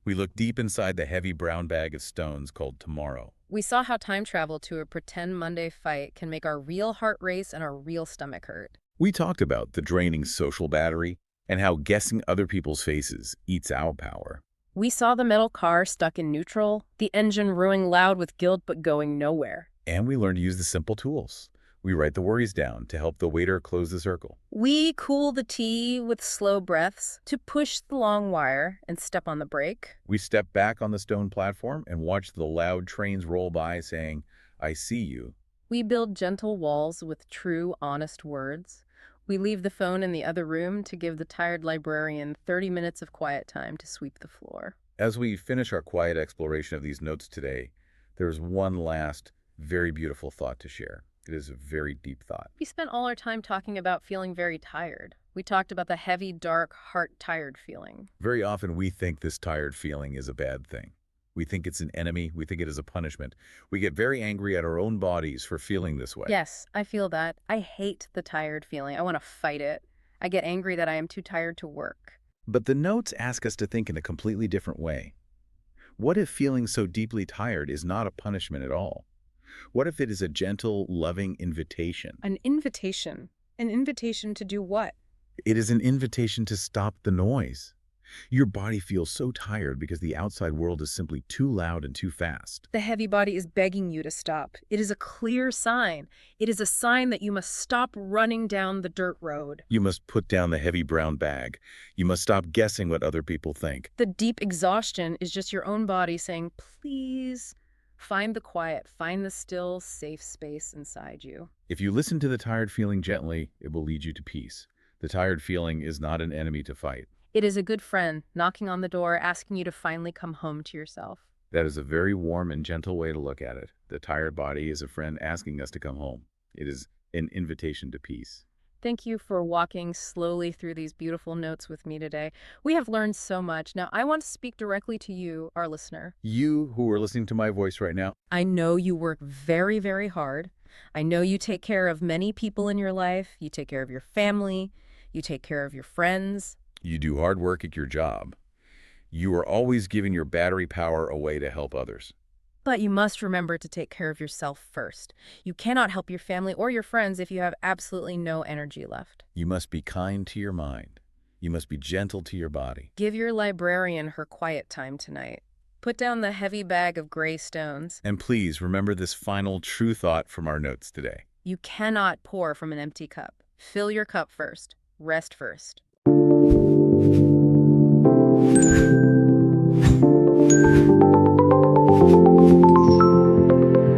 We looked deep inside the heavy brown bag of stones called tomorrow. We saw how time travel to a pretend Monday fight can make our real heart race and our real stomach hurt. We talked about the draining social battery and how guessing other people's faces eats our power. We saw the metal car stuck in neutral, the engine roaring loud with guilt but going nowhere. And we learned to use the simple tools. We write the worries down to help the waiter close the circle. We cool the tea with slow breaths to push the long wire and step on the brake. We step back on the stone platform and watch the loud trains roll by saying, I see you. We build gentle walls with true, honest words. We leave the phone in the other room to give the tired librarian 30 minutes of quiet time to sweep the floor. As we finish our quiet exploration of these notes today, there is one last, very beautiful thought to share. It is a very deep thought. We spent all our time talking about feeling very tired. We talked about the heavy, dark, heart-tired feeling. Very often we think this tired feeling is a bad thing. We think it's an enemy. We think it is a punishment. We get very angry at our own bodies for feeling this way. Yes, I feel that. I hate the tired feeling. I want to fight it. I get angry that I am too tired to work. But the notes ask us to think in a completely different way. What if feeling so deeply tired is not a punishment at all? What if it is a gentle, loving invitation? An invitation? An invitation to do what? It is an invitation to stop the noise. Your body feels so tired because the outside world is simply too loud and too fast. The heavy body is begging you to stop. It is a clear sign. It is a sign that you must stop running down the dirt road. You must put down the heavy brown bag. You must stop guessing what other people think. The deep exhaustion is just your own body saying, please, find the quiet, find the still, safe space inside you. If you listen to the tired feeling gently, it will lead you to peace. The tired feeling is not an enemy to fight. It is a good friend knocking on the door, asking you to finally come home to yourself. That is a very warm and gentle way to look at it. The tired body is a friend asking us to come home. It is an invitation to peace. Thank you for walking slowly through these beautiful notes with me today. We have learned so much. Now, I want to speak directly to you, our listener. You who are listening to my voice right now, I know you work very, very hard. I know you take care of many people in your life. You take care of your family. You take care of your friends. you do hard work at your job. You are always giving your battery power away to help others. But you must remember to take care of yourself first. You cannot help your family or your friends if you have absolutely no energy left. You must be kind to your mind. You must be gentle to your body. Give your librarian her quiet time tonight. Put down the heavy bag of gray stones. And please remember this final true thought from our notes today. You cannot pour from an empty cup. Fill your cup first. Rest first.